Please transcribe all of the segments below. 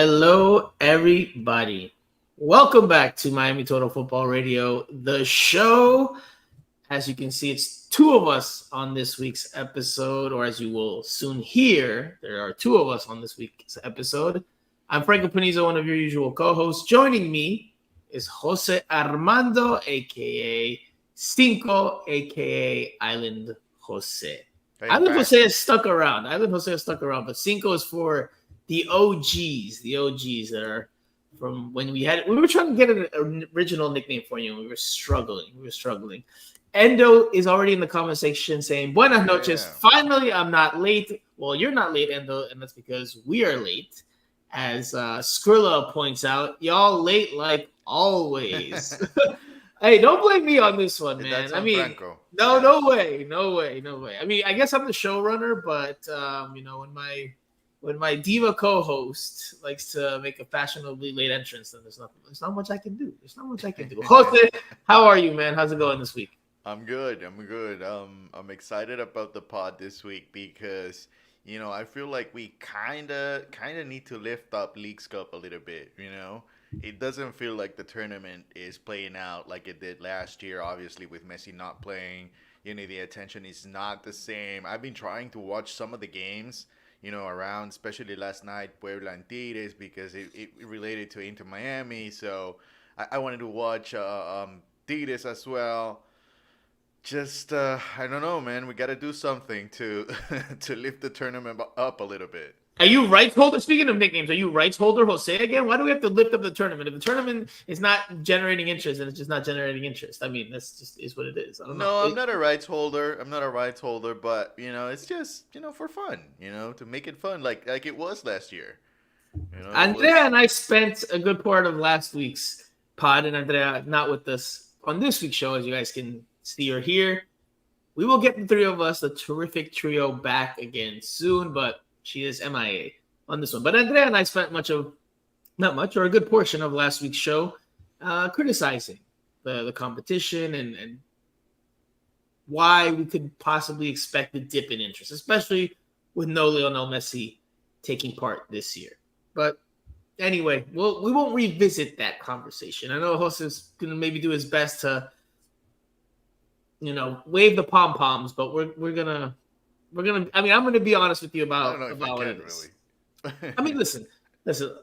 Hello, everybody. Welcome back to Miami Total Football Radio, the show. As you can see, it's two of us on this week's episode, or as you will soon hear, there are two of us on this week's episode. I'm Franco Panizo, one of your usual co-hosts. Joining me is Jose Armando, a.k.a. Cinco, a.k.a. Island Jose. Island Jose has stuck around. But Cinco is for the OGs that are from when we were trying to get an original nickname for you, and we were struggling. Endo is already in the comment section saying, Buenas noches. Yeah. Finally, I'm not late. Well, you're not late, Endo, and that's because we are late. As Skrilla points out, y'all late like always. Hey, don't blame me on this one, man. I mean, Franco. No way. I mean, I guess I'm the showrunner, but when my diva co-host likes to make a fashionably late entrance, then there's not much I can do. Jose, how are you, man? How's it going this week? I'm good. I'm excited about the pod this week because, I feel like we kind of need to lift up Leagues Cup a little bit, It doesn't feel like the tournament is playing out like it did last year, obviously, with Messi not playing. The attention is not the same. I've been trying to watch some of the games, around, especially last night, Puebla and Tigres, because it related to Inter Miami. So I wanted to watch Tigres as well. Just, I don't know, man. We got to do something to to lift the tournament up a little bit. Are you rights holder? Speaking of nicknames, are you rights holder Jose again? Why do we have to lift up the tournament? If the tournament is not generating interest, then it's just not generating interest. I mean, that's just is what it is. I don't know. I'm not a rights holder, but it's just for fun. To make it fun, like it was last year. Andrea and I spent a good part of last week's pod, and Andrea not with us on this week's show, as you guys can see or hear. We will get the three of us, the terrific trio, back again soon, but she is MIA on this one. But Andrea and I spent a good portion of last week's show criticizing the competition and why we could possibly expect a dip in interest, especially with no Lionel Messi taking part this year. But anyway, we won't revisit that conversation. I know Jose's going to maybe do his best to, wave the pom-poms, but we're gonna. I mean, I'm gonna be honest with you about what it is. Really. I mean, listen.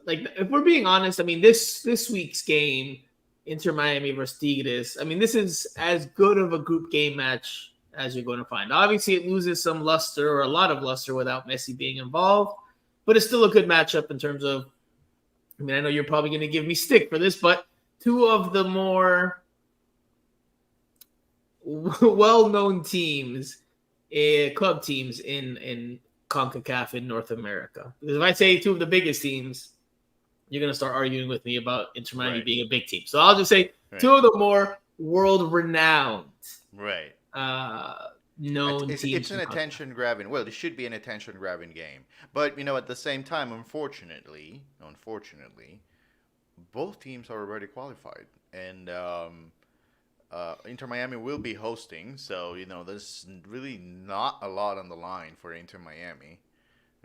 Like, if we're being honest, I mean, this week's game, Inter Miami versus Tigres. I mean, this is as good of a group game match as you're going to find. Obviously, it loses some luster or a lot of luster without Messi being involved, but it's still a good matchup in terms of. I mean, I know you're probably going to give me stick for this, but two of the more well-known teams, club teams in CONCACAF in North America. Because if I say two of the biggest teams, you're going to start arguing with me about Inter Miami being a big team. So I'll just say two of the more world-renowned, known teams. It's an attention-grabbing. Well, it should be an attention-grabbing game. But, at the same time, unfortunately, both teams are already qualified. And Inter Miami will be hosting, so there's really not a lot on the line for Inter Miami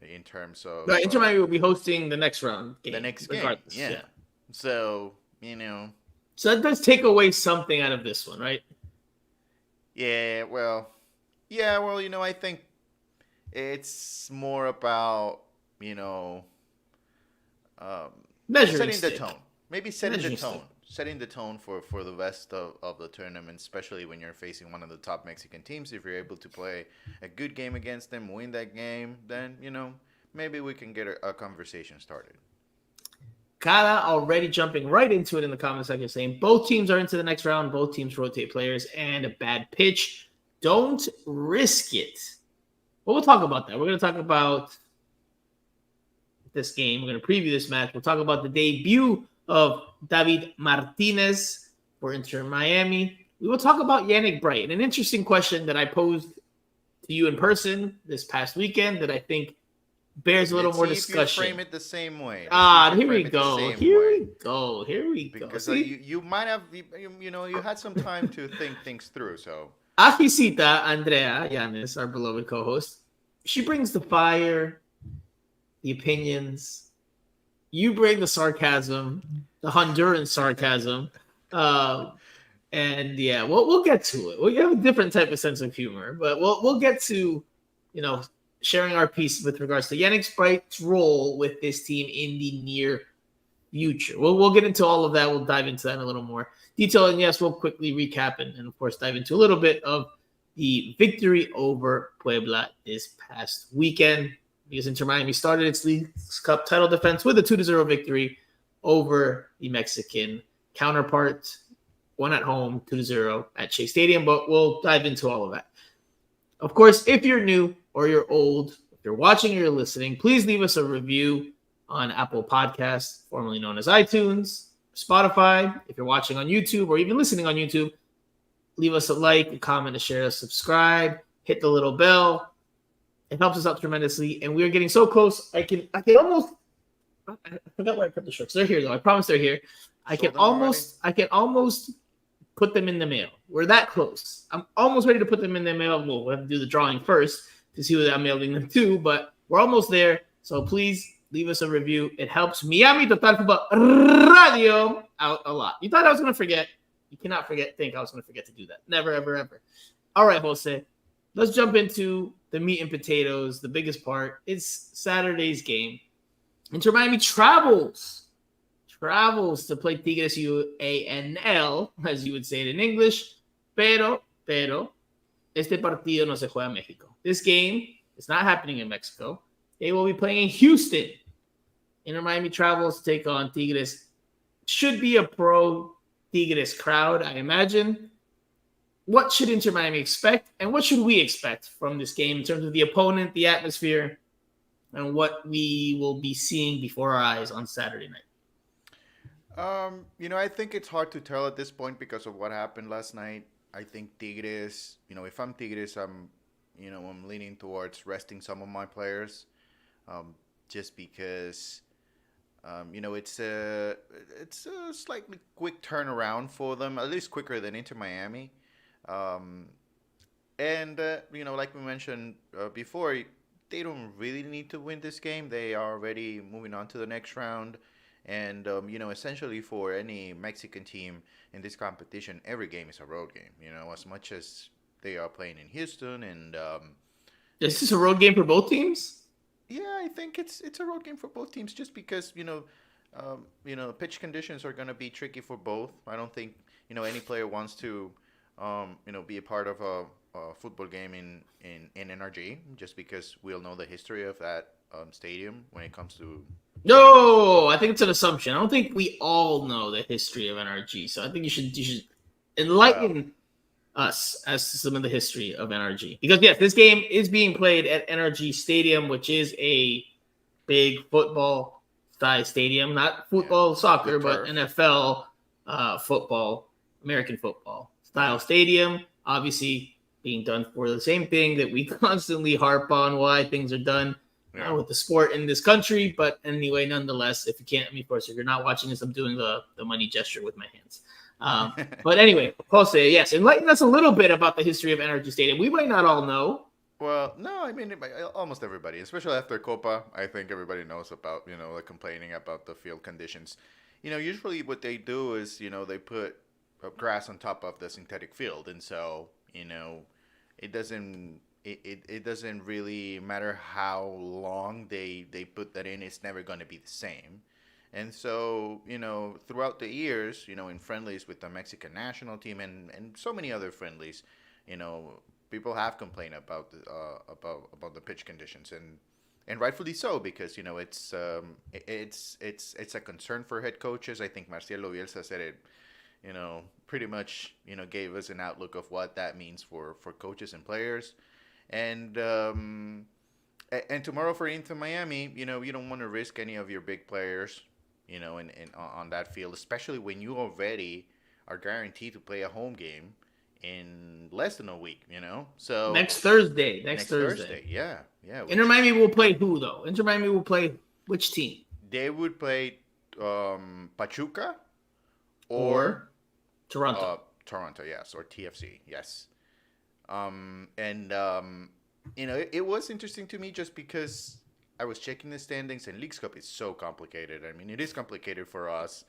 in terms of. But Inter Miami will be hosting the next round game. The next game, yeah. So So that does take away something out of this one, right? Yeah. Well. I think it's more about setting the tone. Maybe setting the tone for the rest of the tournament, especially when you're facing one of the top Mexican teams. If you're able to play a good game against them, win that game, then, maybe we can get a conversation started. Kala already jumping right into it in the comment section saying both teams are into the next round. Both teams rotate players and a bad pitch. Don't risk it. Well, we'll talk about that. We're going to talk about this game. We're going to preview this match. We'll talk about the debut of David Martinez for Inter Miami. We will talk about Yannick Bright. And an interesting question that I posed to you in person this past weekend that I think bears a little more discussion. Frame it the same way. Here we go. Because you might have, you had some time to think things through. So Akisita Andrea Yanis, our beloved co-host, she brings the fire, the opinions, You bring the sarcasm, the Honduran sarcasm. Um, and yeah, we'll get to it. We have a different type of sense of humor, but we'll get to, you know, sharing our piece with regards to Yannick Bright's role with this team in the near future. We'll get into all of that. We'll dive into that in a little more detail. And yes, we'll quickly recap and of course, dive into a little bit of the victory over Puebla this past weekend because Inter Miami started its League Cup title defense with a 2-0 victory over the Mexican counterpart. One at home, 2-0 at Chase Stadium, but we'll dive into all of that. Of course, if you're new or you're old, if you're watching or you're listening, please leave us a review on Apple Podcasts, formerly known as iTunes, Spotify. If you're watching on YouTube or even listening on YouTube, leave us a like, a comment, a share, a subscribe, hit the little bell. It helps us out tremendously, and we're getting so close. I can almost. I forgot where I put the shirts. They're here though. I promise they're here. I can almost put them in the mail. We're that close. I'm almost ready to put them in the mail. We'll have to do the drawing first to see who I'm mailing them to, but we're almost there. So please leave us a review. It helps Miami Total Football Radio out a lot. You thought I was going to forget. You cannot think I was going to forget to do that. Never, ever, ever. All right, Jose. Let's jump into the meat and potatoes, the biggest part. It's Saturday's game. Inter Miami travels to play Tigres UANL, as you would say it in English. Pero, este partido no se juega en Mexico. This game is not happening in Mexico. They will be playing in Houston. Inter Miami travels to take on Tigres. Should be a pro Tigres crowd, I imagine. What should Inter Miami expect, and what should we expect from this game in terms of the opponent, the atmosphere, and what we will be seeing before our eyes on Saturday night? I think it's hard to tell at this point because of what happened last night. I think Tigres, if I'm Tigres, I'm leaning towards resting some of my players, just because, it's a slightly quick turnaround for them, at least quicker than Inter Miami. Um, like we mentioned before, they don't really need to win this game. They are already moving on to the next round. And, essentially for any Mexican team in this competition, every game is a road game, as much as they are playing in Houston. And is this a road game for both teams? Yeah, I think it's a road game for both teams just because, pitch conditions are going to be tricky for both. I don't think, any player wants to, be a part of a football game in NRG just because we'll know the history of that stadium when it comes to. No, I think it's an assumption. I don't think we all know the history of NRG, so I think you should enlighten us as to some of the history of NRG. Because yes, this game is being played at NRG Stadium, which is a big football style stadium, not football soccer, but NFL football, American football style stadium. Obviously, being done for the same thing that we constantly harp on why things are done. With the sport in this country, but anyway, nonetheless, if you can't, of course, if you're not watching this, I'm doing the money gesture with my hands. But anyway, Jose, yes, enlighten us a little bit about the history of NRG Stadium. We might not all know. Well, no, I mean, almost everybody, especially after Copa, I think everybody knows about, the complaining about the field conditions. Usually what they do is, they put grass on top of the synthetic field, and so, it doesn't. It doesn't really matter how long they put that in. It's never going to be the same. And so, throughout the years, in friendlies with the Mexican national team and so many other friendlies, people have complained about the pitch conditions and rightfully so because it's a concern for head coaches. I think Marcelo Bielsa said it, pretty much gave us an outlook of what that means for coaches and players. And tomorrow for Inter Miami, you don't want to risk any of your big players, on that field, especially when you already are guaranteed to play a home game in less than a week, So next Thursday, yeah. Inter Miami will play who though? Inter Miami will play which team? They would play Pachuca or Toronto. Toronto, yes, or TFC, yes. It was interesting to me just because I was checking the standings, and Leagues Cup is so complicated. I mean, it is complicated for us,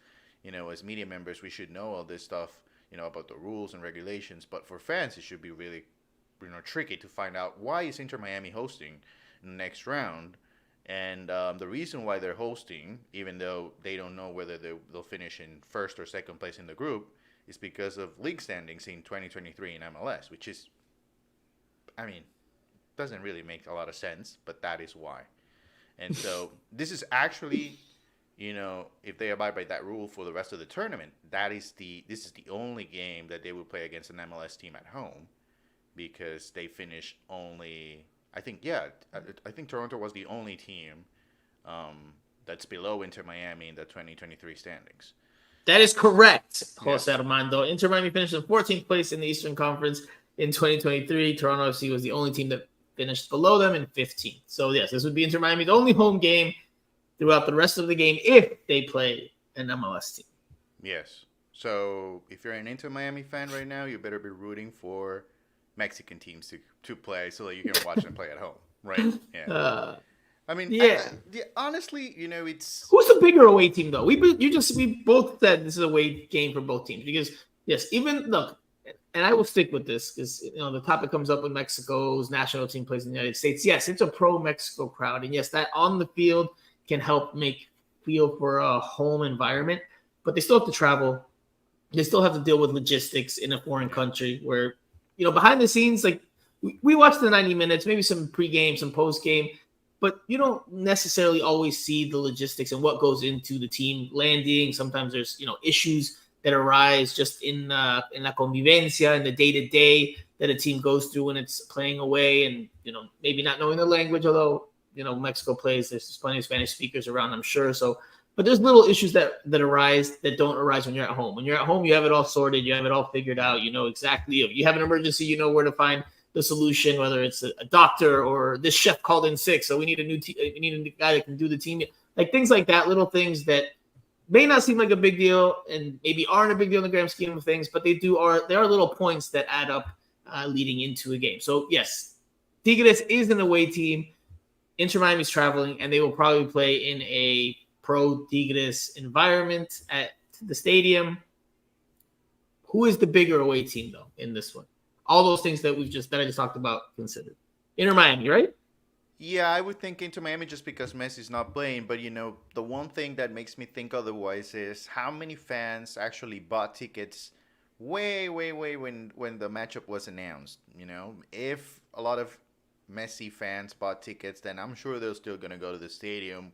as media members. We should know all this stuff, about the rules and regulations. But for fans, it should be really, tricky to find out why is Inter Miami hosting in the next round. And the reason why they're hosting, even though they don't know whether they'll finish in first or second place in the group, is because of league standings in 2023 in MLS, which is, I mean, doesn't really make a lot of sense, but that is why. And so this is actually, if they abide by that rule for the rest of the tournament, this is the only game that they will play against an MLS team at home, because they finished only, I think Toronto was the only team that's below Inter Miami in the 2023 standings. That is correct, Jose Armando. Inter Miami finished in 14th place in the Eastern Conference in 2023. Toronto FC was the only team that finished below them in 15th. So, yes, this would be Inter Miami's only home game throughout the rest of the game if they play an MLS team. Yes. So, if you're an Inter Miami fan right now, you better be rooting for Mexican teams to play so that you can watch them play at home, right? Yeah. Honestly, it's... Who's the bigger away team, though? We both said this is a away game for both teams because, yes, and I will stick with this because, the topic comes up when Mexico's national team plays in the United States. Yes, it's a pro-Mexico crowd, and yes, that on the field can help make feel for a home environment, but they still have to travel. They still have to deal with logistics in a foreign country where, behind the scenes, like we watch the 90 minutes, maybe some pregame, some postgame, but you don't necessarily always see the logistics and what goes into the team landing. Sometimes there's, issues that arise just in la convivencia, in the day-to-day that a team goes through when it's playing away and, maybe not knowing the language, although, Mexico plays, there's plenty of Spanish speakers around, I'm sure. So, but there's little issues that arise that don't arise when you're at home. When you're at home, you have it all sorted. You have it all figured out. You know exactly. If you have an emergency, you know where to find the solution, whether it's a doctor or this chef called in sick. So we need a new guy that can do the team. Like things like that, little things that may not seem like a big deal and maybe aren't a big deal in the grand scheme of things, but there are little points that add up leading into a game. So yes, Tigres is an away team. Inter Miami's traveling, and they will probably play in a pro Tigres environment at the stadium. Who is the bigger away team though in this one? All those things that I just talked about considered. Inter Miami, right? Yeah, I would think Inter Miami just because Messi's not playing. But, the one thing that makes me think otherwise is how many fans actually bought tickets way when the matchup was announced. If a lot of Messi fans bought tickets, then I'm sure they're still going to go to the stadium.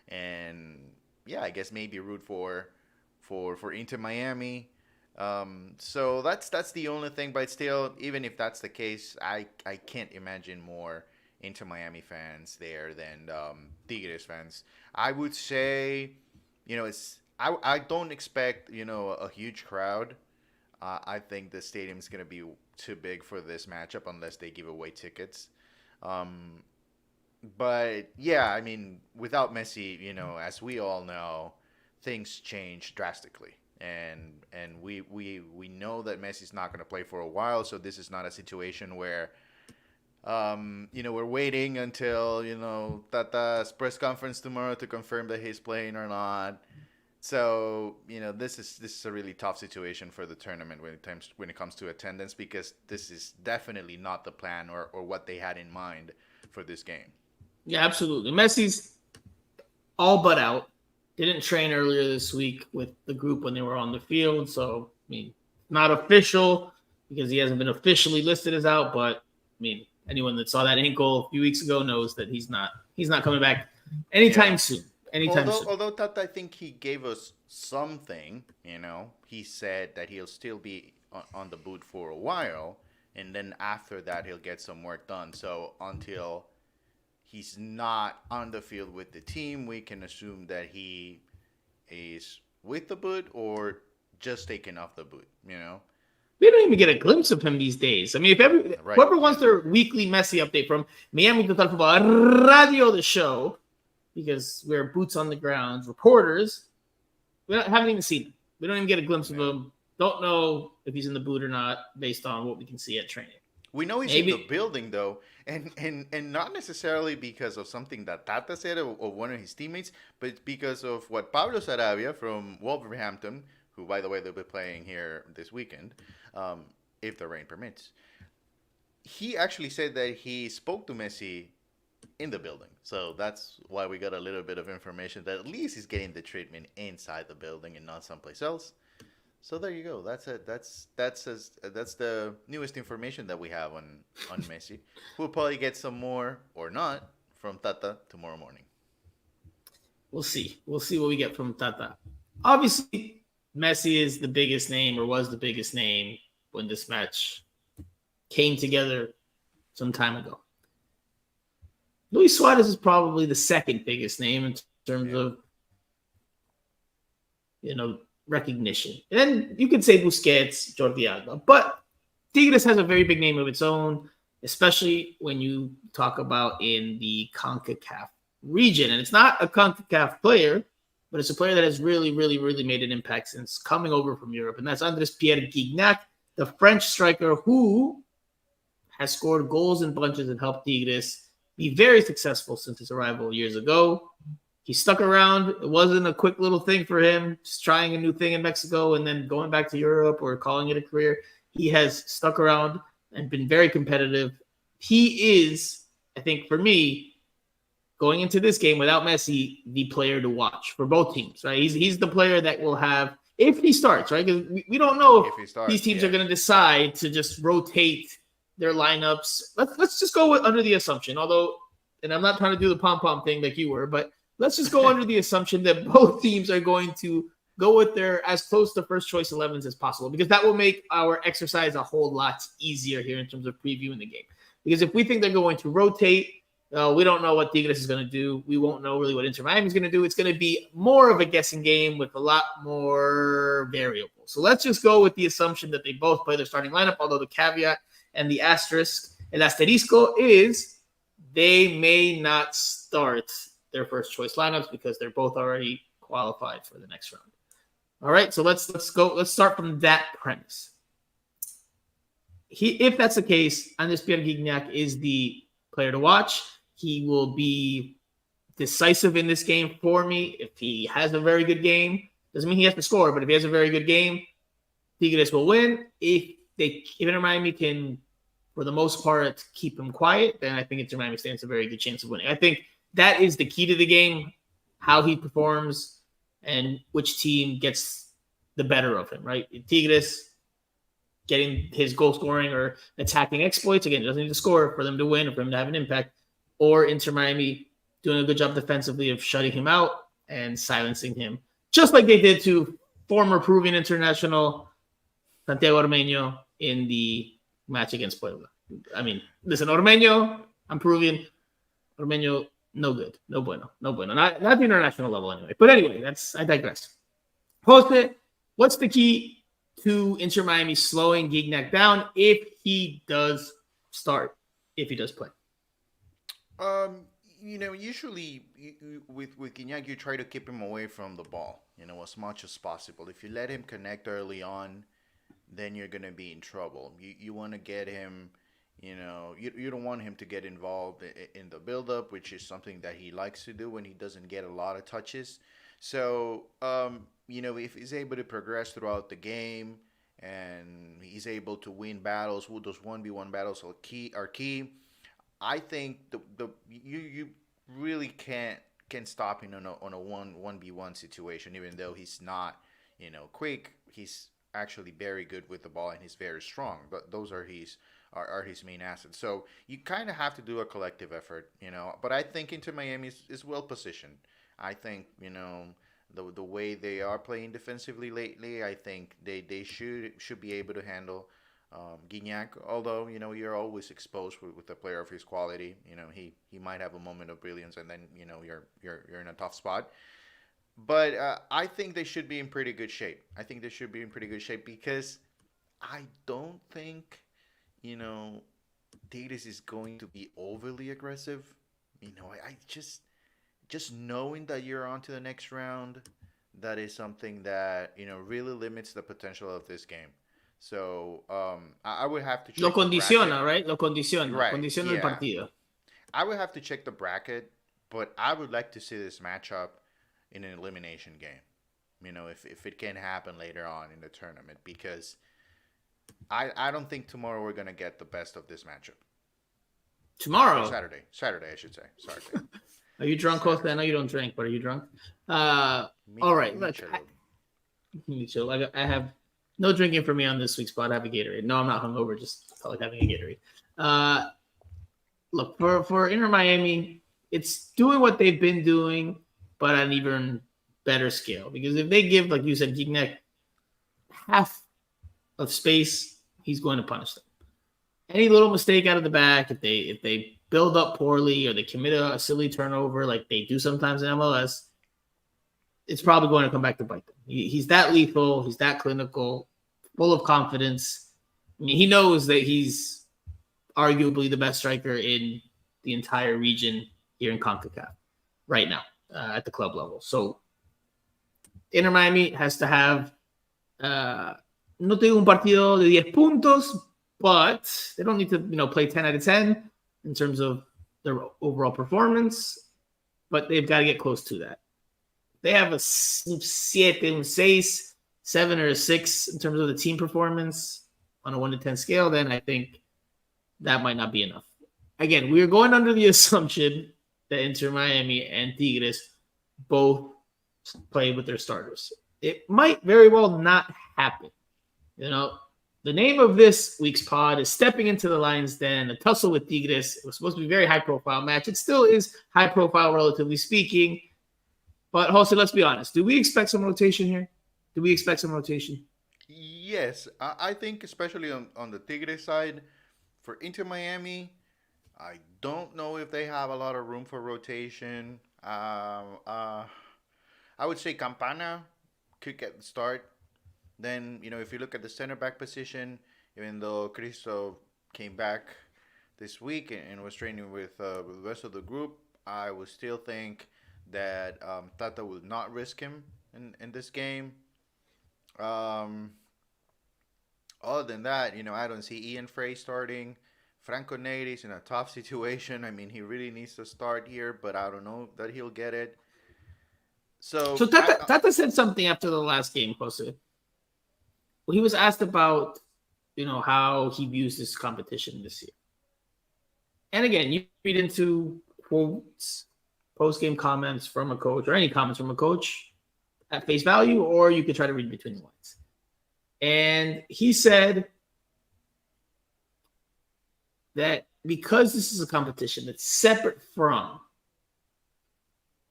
And, yeah, I guess maybe root for Inter Miami. So that's the only thing. But still, even if that's the case, I can't imagine more Inter Miami fans there than Tigres fans. I would say, I don't expect, a huge crowd. I think the stadium's going to be too big for this matchup unless they give away tickets. But yeah, without Messi, as we all know, things change drastically. And we know that Messi's not going to play for a while, so this is not a situation where we're waiting until, Tata's press conference tomorrow to confirm that he's playing or not. So, this is a really tough situation for the tournament when it comes to attendance, because this is definitely not the plan or what they had in mind for this game. Yeah, absolutely. Messi's all but out. Didn't train earlier this week with the group when they were on the field. So, not official because he hasn't been officially listed as out, but anyone that saw that ankle a few weeks ago knows that he's not coming back anytime soon. Although Tata, I think he gave us something, he said that he'll still be on the boot for a while, and then after that he'll get some work done. So until he's not on the field with the team, we can assume that he is with the boot or just taken off the boot, We don't even get a glimpse of him these days. Whoever wants their weekly Messi update from Miami Total Football Radio, the show, because we're boots on the ground reporters, haven't even seen him. We don't even get a glimpse of him. Don't know if he's in the boot or not based on what we can see at training. We know he's in the Maybe building though, and not necessarily because of something that Tata said or one of his teammates, but because of what Pablo Sarabia from Wolverhampton, who by the way they'll be playing here this weekend, um, if the rain permits. He actually said that he spoke to Messi in the building, so that's why we got a little bit of information that at least he's getting the treatment inside the building and not someplace else. So there you go. That's it. That's the newest information that we have on Messi. We'll probably get some more or not from Tata tomorrow morning. we'll see. We'll see what we get from Tata. Obviously, Messi is the biggest name or was the biggest name when this match came together some time ago. Luis Suarez is probably the second biggest name in terms Yeah. of recognition. And then you could say Busquets, Jordi Alba, but Tigres has a very big name of its own, especially when you talk about in the CONCACAF region. And it's not a CONCACAF player, but it's a player that has really, really, really made an impact since coming over from Europe. And that's Andres Pierre Gignac, the French striker who has scored goals in bunches and helped Tigres be very successful since his arrival years ago. He stuck around. It wasn't a quick little thing for him, just trying a new thing in Mexico and then going back to Europe or calling it a career. He has stuck around and been very competitive. He is, I think, for me, going into this game without Messi, the player to watch for both teams, right? He's the player that will have, if he starts, right? Because we don't know if If he these starts, teams are yeah. going to decide to just rotate their lineups. Let's just go under the assumption, although, and I'm not trying to do the pom-pom thing like you were, but let's just go under the assumption that both teams are going to go with their as close to first choice 11s as possible, because that will make our exercise a whole lot easier here in terms of previewing the game. Because if we think they're going to rotate, we don't know what Tigres is going to do. We won't know really what Inter Miami is going to do. It's going to be more of a guessing game with a lot more variables. So let's just go with the assumption that they both play their starting lineup, although the caveat and the asterisk, el asterisco, is they may not start their first choice lineups because they're both already qualified for the next round. All right, so let's go. Let's start from that premise. If that's the case, Andres Pierre Gignac is the player to watch. He will be decisive in this game for me. If he has a very good game, doesn't mean he has to score, but if he has a very good game, Tigres will win. If Inter Miami can, for the most part, keep him quiet, then I think Inter Miami stands a very good chance of winning. I think that is the key to the game, how he performs and which team gets the better of him, right? Tigres getting his goal scoring or attacking exploits. Again, it doesn't need to score for them to win or for him to have an impact. Or Inter Miami doing a good job defensively of shutting him out and silencing him, just like they did to former Peruvian international Santiago Ormeño in the match against Puebla. I mean, listen, Ormeño, I'm Peruvian. Ormeño, no good. No bueno. No bueno. Not the international level anyway. But anyway, I digress. Jose, what's the key to Inter Miami slowing Gignac down if he does start, if he does play? Usually with Gignac, you try to keep him away from the ball, as much as possible. If you let him connect early on, then you're gonna be in trouble. You want to get him, you don't want him to get involved in the build-up, which is something that he likes to do when he doesn't get a lot of touches. So, if he's able to progress throughout the game and he's able to win battles, those 1v1 battles are key. I think you really can stop him on a 1v1 situation, even though he's not quick. He's actually very good with the ball and he's very strong. But those are his main assets. So you kind of have to do a collective effort, But I think Inter Miami is well positioned. I think the way they are playing defensively lately, I think they should be able to handle Gignac. Although you're always exposed with a player of his quality. He might have a moment of brilliance and then you're in a tough spot. But I think they should be in pretty good shape. I think they should be in pretty good shape because I don't think Tigres is going to be overly aggressive. I just knowing that you're on to the next round, that is something that really limits the potential of this game. So I would have to Lo check the bracket. condiciona, right? Lo condiciona. Right. Condiciona el Yeah. partido. I would have to check the bracket, but I would like to see this matchup in an elimination game. If it can happen later on in the tournament, because I don't think tomorrow we're gonna get the best of this matchup. Or Tomorrow. Saturday I should say. Saturday. Are you drunk, Jose? I know Saturday. you don't drink, but are you drunk? Me, All right. Look, Michelo. me too. I have no drinking for me on this week's spot. I have a Gatorade. No, I'm not hungover. Just felt like having a Gatorade. Look, for Inter Miami, it's doing what they've been doing, but on an even better scale. Because if they give, like you said, Gignac half of space, he's going to punish them. Any little mistake out of the back, if they build up poorly or they commit a silly turnover like they do sometimes in MLS, it's probably going to come back to bite them. He's that lethal. He's that clinical, full of confidence. I mean, he knows that he's arguably the best striker in the entire region here in CONCACAF right now at the club level. So Inter Miami has to have no tengo un partido de 10 puntos, but they don't need to play 10 out of 10 in terms of their overall performance, but they've got to get close to that. They have a 7, un 6, 7 or a 6 in terms of the team performance on a 1 to 10 scale, then I think that might not be enough. Again, we're going under the assumption that Inter Miami and Tigres both play with their starters. It might very well not happen. The name of this week's pod is Stepping into the Lion's Den, a tussle with Tigres. It was supposed to be a very high-profile match. It still is high-profile, relatively speaking. But, Jose, let's be honest. Do we expect some rotation here? Do we expect some rotation? Yes, I think especially on the Tigre side, for Inter Miami, I don't know if they have a lot of room for rotation. I would say Campana could get the start. Then, if you look at the center back position, even though Cristo came back this week and was training with the rest of the group, I would still think that Tata will not risk him in this game. Um, Other than that, I don't see Ian Frey starting. Franco Neri's in a tough situation. I mean, he really needs to start here, but I don't know that he'll get it. So Tata said something after the last game, Jose. Well, he was asked about, how he views this competition this year. And again, you read into quotes, post-game comments from a coach, or any comments from a coach at face value, or you could try to read between the lines. And he said that because this is a competition that's separate from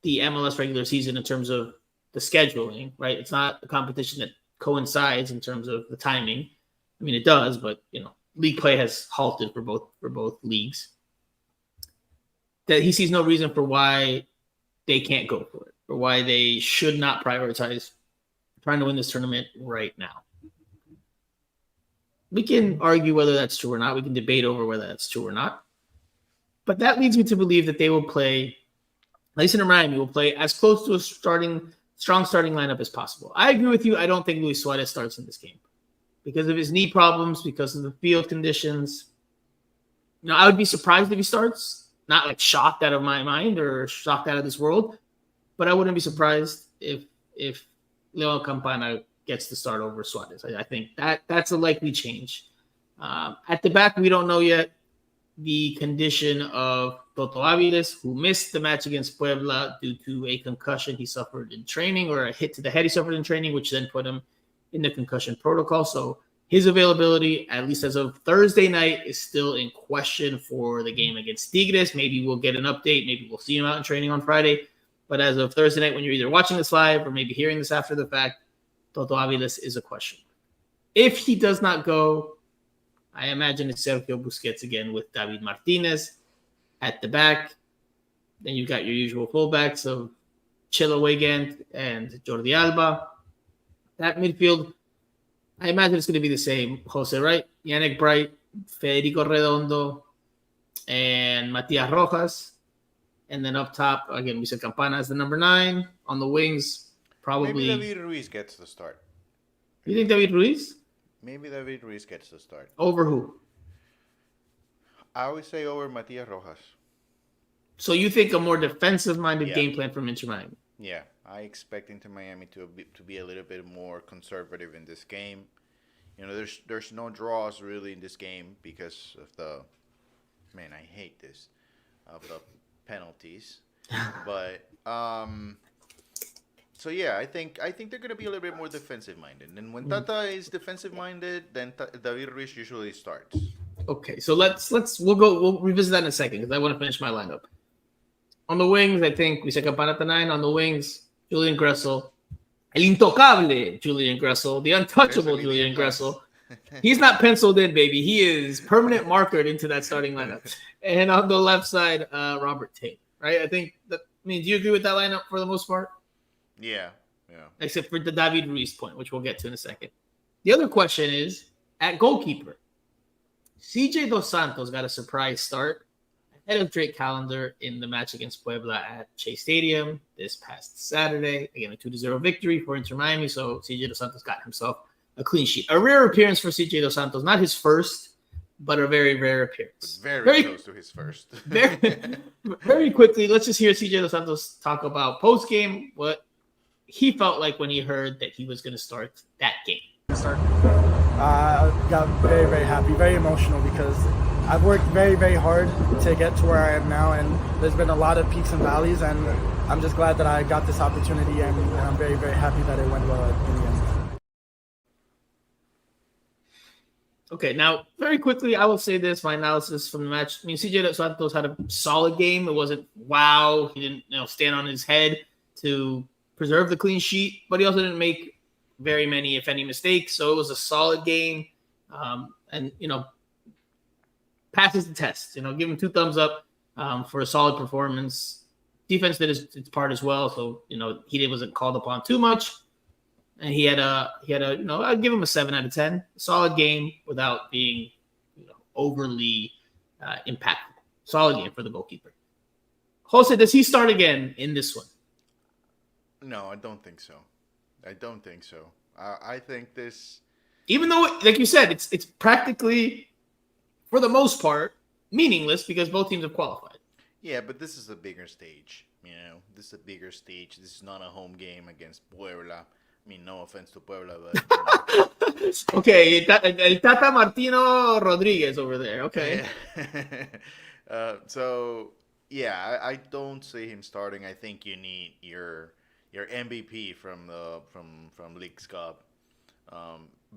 the MLS regular season in terms of the scheduling, right? It's not a competition that coincides in terms of the timing. I mean, it does, but league play has halted for both leagues. That he sees no reason for why they can't go for it, or why they should not prioritize trying to win this tournament right now. We can argue whether that's true or not. We can debate over whether that's true or not. But that leads me to believe that they will play, at least in Miami, will play as close to a strong starting lineup as possible. I agree with you. I don't think Luis Suarez starts in this game because of his knee problems, because of the field conditions. I would be surprised if he starts. Not like shocked out of my mind or shocked out of this world, but I wouldn't be surprised if Leo Campana gets the start over Suarez. I think that's a likely change. At the back, we don't know yet the condition of Toto Aviles, who missed the match against Puebla due to a concussion he suffered in training, or a hit to the head he suffered in training, which then put him in the concussion protocol. So his availability, at least as of Thursday night, is still in question for the game against Tigres. Maybe we'll get an update. Maybe we'll see him out in training on Friday. But as of Thursday night, when you're either watching this live or maybe hearing this after the fact, Toto Aviles is a question. If he does not go, I imagine it's Sergio Busquets again with David Martinez at the back. Then you've got your usual fullbacks of Chilo Weigand and Jordi Alba. That midfield, I imagine it's going to be the same, Jose, right? Yannick Bright, Federico Redondo, and Matias Rojas. And then up top, again, we said Campana as the number 9. On the wings, probably. Maybe David Ruiz gets the start. You think David Ruiz? maybe David Ruiz gets the start. Over who? I would say over Matias Rojas. So you think a more defensive-minded Yeah, game plan from Inter Miami? yeah. I expect Inter Miami to be a little bit more conservative in this game. You know, there's no draws really in this game because of the man. I hate this of the penalties, but so yeah, I think they're gonna be a little bit more defensive minded. And when Tata is defensive minded, then David Ruiz usually starts. Okay, so we'll revisit that in a second because I want to finish my lineup. On the wings, I think we said Camparatanain. On the wings, Julian Gressel, El Intocable Julian Gressel, the untouchable Julian Gressel. He's not penciled in, baby. He is permanent markered into that starting lineup. And on the left side, Robert Tate. Right? I think that. I mean, do you agree with that lineup for the most part? Yeah. Except for the David Ruiz point, which we'll get to in a second. The other question is at goalkeeper. CJ Dos Santos got a surprise start ahead of Drake Callender in the match against Puebla at Chase Stadium this past Saturday. Again, a 2-0 victory for Inter Miami. So CJ Dos Santos got himself a clean sheet. A rare appearance for CJ Dos Santos. Not his first, but a very rare appearance. Very close to his first. very quickly, let's just hear CJ Dos Santos talk about post-game, what he felt like when he heard that he was going to start that game. I got very, very happy, very emotional because I've worked very, very hard to get to where I am now, and there's been a lot of peaks and valleys, and I'm just glad that I got this opportunity, and I'm very, very happy that it went well in the end. Okay, now, very quickly, I will say this, my analysis from the match. I mean, CJ Dos Santos had a solid game. It wasn't wow. He didn't stand on his head to preserve the clean sheet, but he also didn't make very many, if any, mistakes. So it was a solid game. And, passes the test. Give him 2 thumbs up for a solid performance. Defense did its part as well. So, he wasn't called upon too much. And he had a I'd give him a 7 out of 10. Solid game without being overly impactful. Solid game for the goalkeeper. Jose, does he start again in this one? No, I don't think so. I think this, even though, like you said, it's practically, for the most part, meaningless because both teams have qualified. Yeah, but this is a bigger stage. This is a bigger stage. This is not a home game against Puebla. I mean, no offense to Puebla, but okay, el Tata Martino Rodriguez over there. Okay. So yeah, I don't see him starting. I think you need your MVP from Leagues Cup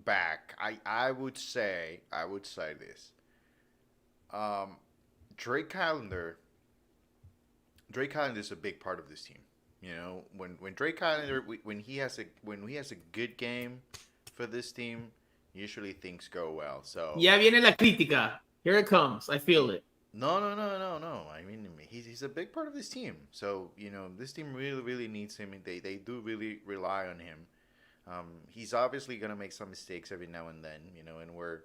back. I would say this. Drake Callender is a big part of this team. When Drake Callender when he has a good game for this team, usually things go well. So ya viene la crítica. Here it comes. I feel it. No. I mean, he's a big part of this team. So this team really, really needs him. They do really rely on him. He's obviously gonna make some mistakes every now and then. And we're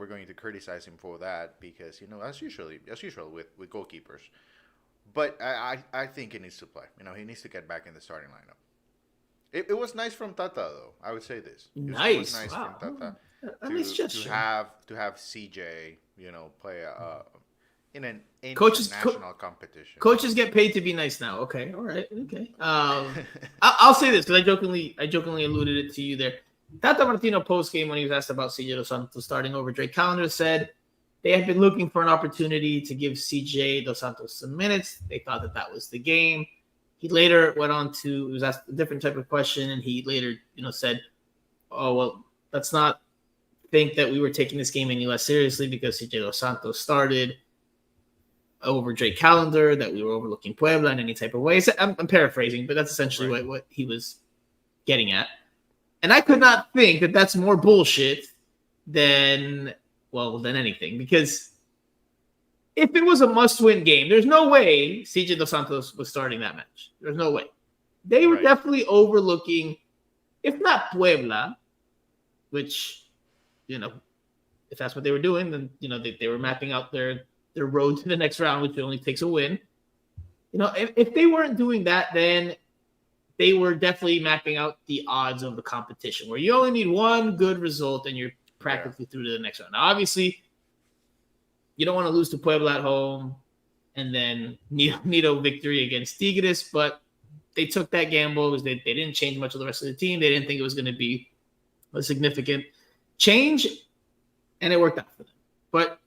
going to criticize him for that because as usual with goalkeepers. But I think he needs to play. He needs to get back in the starting lineup. It was nice from Tata though. I would say this. It was nice wow. from Tata to have CJ play in an international competition. Coaches get paid to be nice now. Okay, all right, okay. I'll say this because I jokingly alluded it to you there. Tata Martino post game when he was asked about CJ Dos Santos starting over Drake Callender said they had been looking for an opportunity to give CJ Dos Santos some minutes. They thought that was the game. He later went on to, he was asked a different type of question, and he later, said, "Oh well, let's not think that we were taking this game any less seriously because CJ Dos Santos started over Drake Callender, that we were overlooking Puebla in any type of way." So I'm paraphrasing, but that's essentially right. what he was getting at. And I could not think that that's more bullshit than anything, because if it was a must-win game, there's no way CJ Dos Santos was starting that match. There's no way. They were definitely overlooking, if not Puebla, which, if that's what they were doing, then, they were mapping out their road to the next round, which only takes a win. If they weren't doing that, then they were definitely mapping out the odds of the competition, where you only need one good result and you're practically through to the next round. Now, obviously, you don't want to lose to Puebla at home and then need a victory against Tigres, but they took that gamble because they didn't change much of the rest of the team. They didn't think it was going to be a significant change, and it worked out for them. But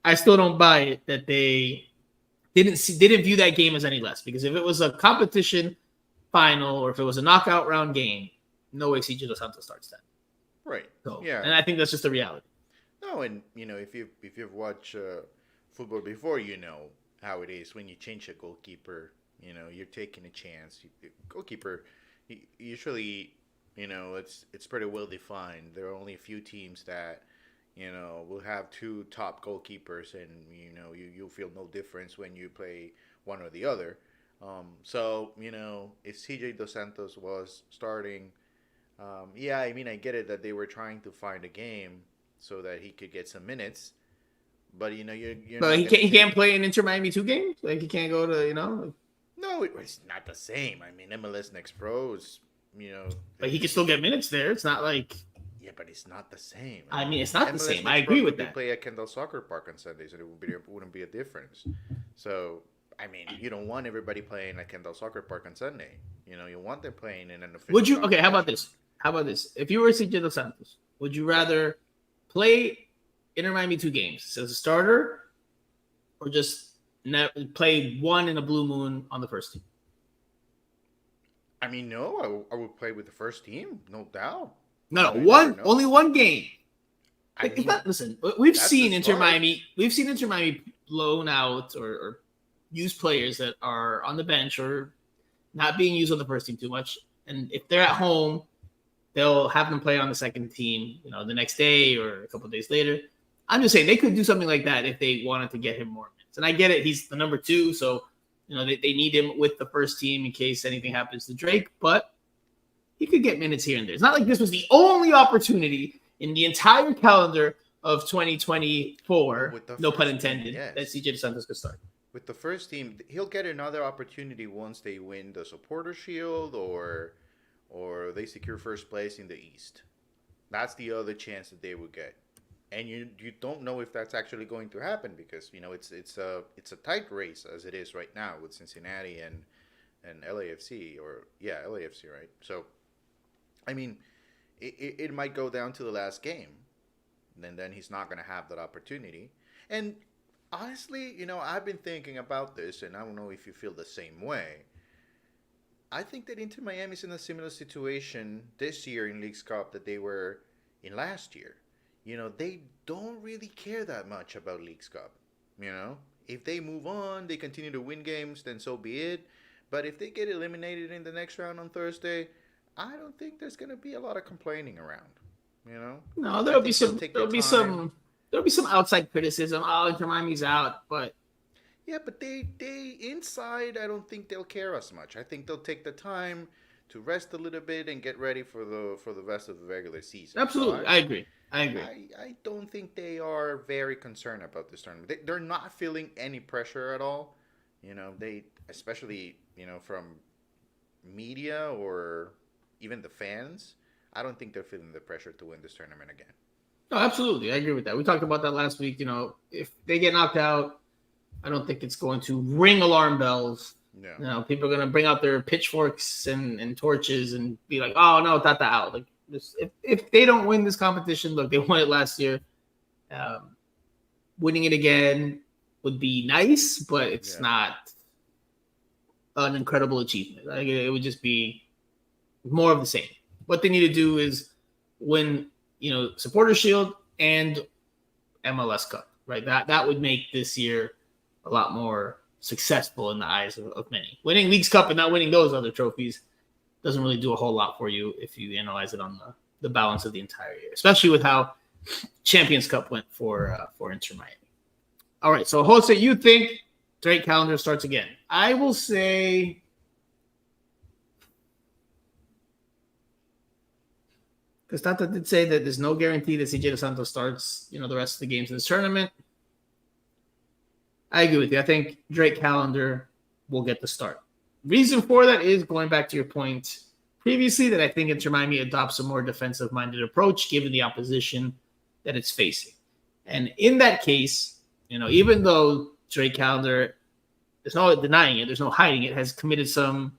I still don't buy it that they didn't view that game as any less, because if it was a competition final or if it was a knockout round game, no way CJ Dos Santos starts that. Right. So, yeah. And I think that's just the reality. No, and if you've watched football before, you know how it is when you change a goalkeeper. You're taking a chance. Goalkeeper, usually, it's pretty well defined. There are only a few teams that will have two top goalkeepers, and you'll feel no difference when you play one or the other. So if CJ Dos Santos was starting, I get it that they were trying to find a game so that he could get some minutes, but you're. But he can't play in Inter Miami 2 games. Like he can't go to No, it's not the same. MLS Next Pro is But he can still get minutes there. It's not like. Yeah, but it's not the same. It's not the MLS same. Next I agree Pro with could that. Play at Kendall Soccer Park on Sundays, and it wouldn't be a difference. So. You don't want everybody playing at Kendall Soccer Park on Sunday. You want them playing in an official. Would you? Okay, how about this? If you were CJ Dos Santos, would you rather play Inter Miami 2 games as a starter, or just play one in a blue moon on the first team? No, I would play with the first team, no doubt. No, only one game. Listen, we've seen Inter Miami blown out or use players that are on the bench or not being used on the first team too much. And if they're at home, they'll have them play on the second team, the next day or a couple of days later. I'm just saying they could do something like that if they wanted to get him more minutes. And I get it. He's the number 2. So, they need him with the first team in case anything happens to Drake, but he could get minutes here and there. It's not like this was the only opportunity in the entire calendar of 2024, no pun intended, that CJ Dos Santos could start. With the first team, he'll get another opportunity once they win the Supporter Shield or they secure first place in the East. That's the other chance that they would get, and you don't know if that's actually going to happen because it's a tight race as it is right now with Cincinnati and LAFC LAFC, right? So, it might go down to the last game, and then he's not going to have that opportunity. And honestly, I've been thinking about this, and I don't know if you feel the same way. I think that Inter Miami's in a similar situation this year in Leagues Cup that they were in last year. They don't really care that much about Leagues Cup. If they move on, they continue to win games, then so be it. But if they get eliminated in the next round on Thursday, I don't think there's going to be a lot of complaining around. No, there'll be some outside criticism. Oh, Inter Miami's out, but yeah, but they inside, I don't think they'll care as much. I think they'll take the time to rest a little bit and get ready for the rest of the regular season. Absolutely, so I agree. I don't think they are very concerned about this tournament. They're not feeling any pressure at all. They especially from media or even the fans. I don't think they're feeling the pressure to win this tournament again. No, absolutely. I agree with that. We talked about that last week. If they get knocked out, I don't think it's going to ring alarm bells. No. People are going to bring out their pitchforks and torches and be like, oh, no, Tata out. Like, if they don't win this competition, look, they won it last year. Winning it again would be nice, but it's not an incredible achievement. Like, it would just be more of the same. What they need to do is win Supporter Shield and MLS Cup, right? That would make this year a lot more successful in the eyes of many. Winning Leagues Cup and not winning those other trophies doesn't really do a whole lot for you if you analyze it on the balance of the entire year, especially with how Champions Cup went for Inter Miami. All right, so Jose, you think Drake calendar starts again? I will say because Tata did say that there's no guarantee that CJ Dos Santos starts, the rest of the games in this tournament. I agree with you. I think Drake Callender will get the start. reason for that is going back to your point previously that I think Inter Miami adopts a more defensive-minded approach given the opposition that it's facing. And in that case, even though Drake Callender, there's no denying it, there's no hiding it, has committed some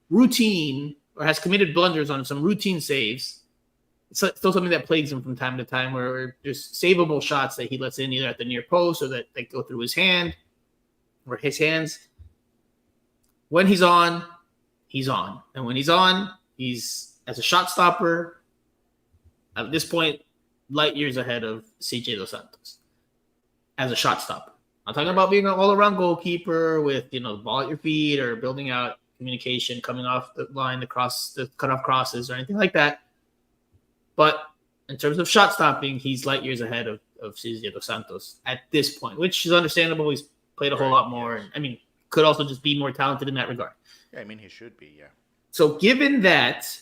routine or has committed blunders on some routine saves. It's still something that plagues him from time to time where there's savable shots that he lets in either at the near post or that go through his hand or his hands. When he's on, he's on. And when he's on, he's, as a shot stopper, at this point, light years ahead of CJ Dos Santos as a shot stopper. I'm talking about being an all-around goalkeeper with, the ball at your feet or building out communication, coming off the line, the cutoff crosses or anything like that. But in terms of shot stopping, he's light years ahead of CJ Dos Santos at this point, which is understandable. He's played a whole lot more. Yes. And, could also just be more talented in that regard. Yeah, he should be, yeah. So given that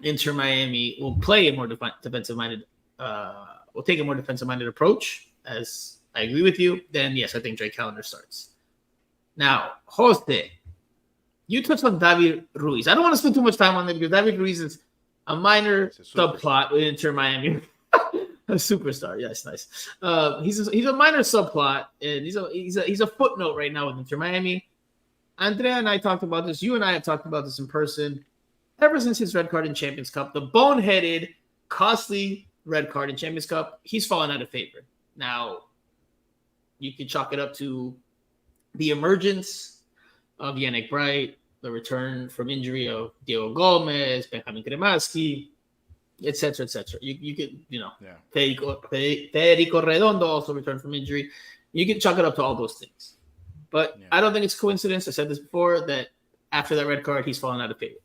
Inter Miami will play a more defensive-minded, will take a more defensive-minded approach, as I agree with you, then yes, I think Drake Callender starts. Now, Jose, you touched on David Ruiz. I don't want to spend too much time on it because David Ruiz is a minor subplot with Inter Miami. A superstar, yes, nice. He's a minor subplot, and he's a footnote right now with Inter Miami. Andrea and I talked about this. You and I have talked about this in person. Ever since his red card in Champions Cup, the boneheaded, costly red card in Champions Cup, he's fallen out of favor. Now, you can chalk it up to the emergence of Yannick Bright, the return from injury of Diego Gomez, Benjamin Cremaschi, etc., etc. You could, Federico Redondo also returned from injury. You can chalk it up to all those things. But I don't think it's coincidence. I said this before, that after that red card, he's fallen out of favor.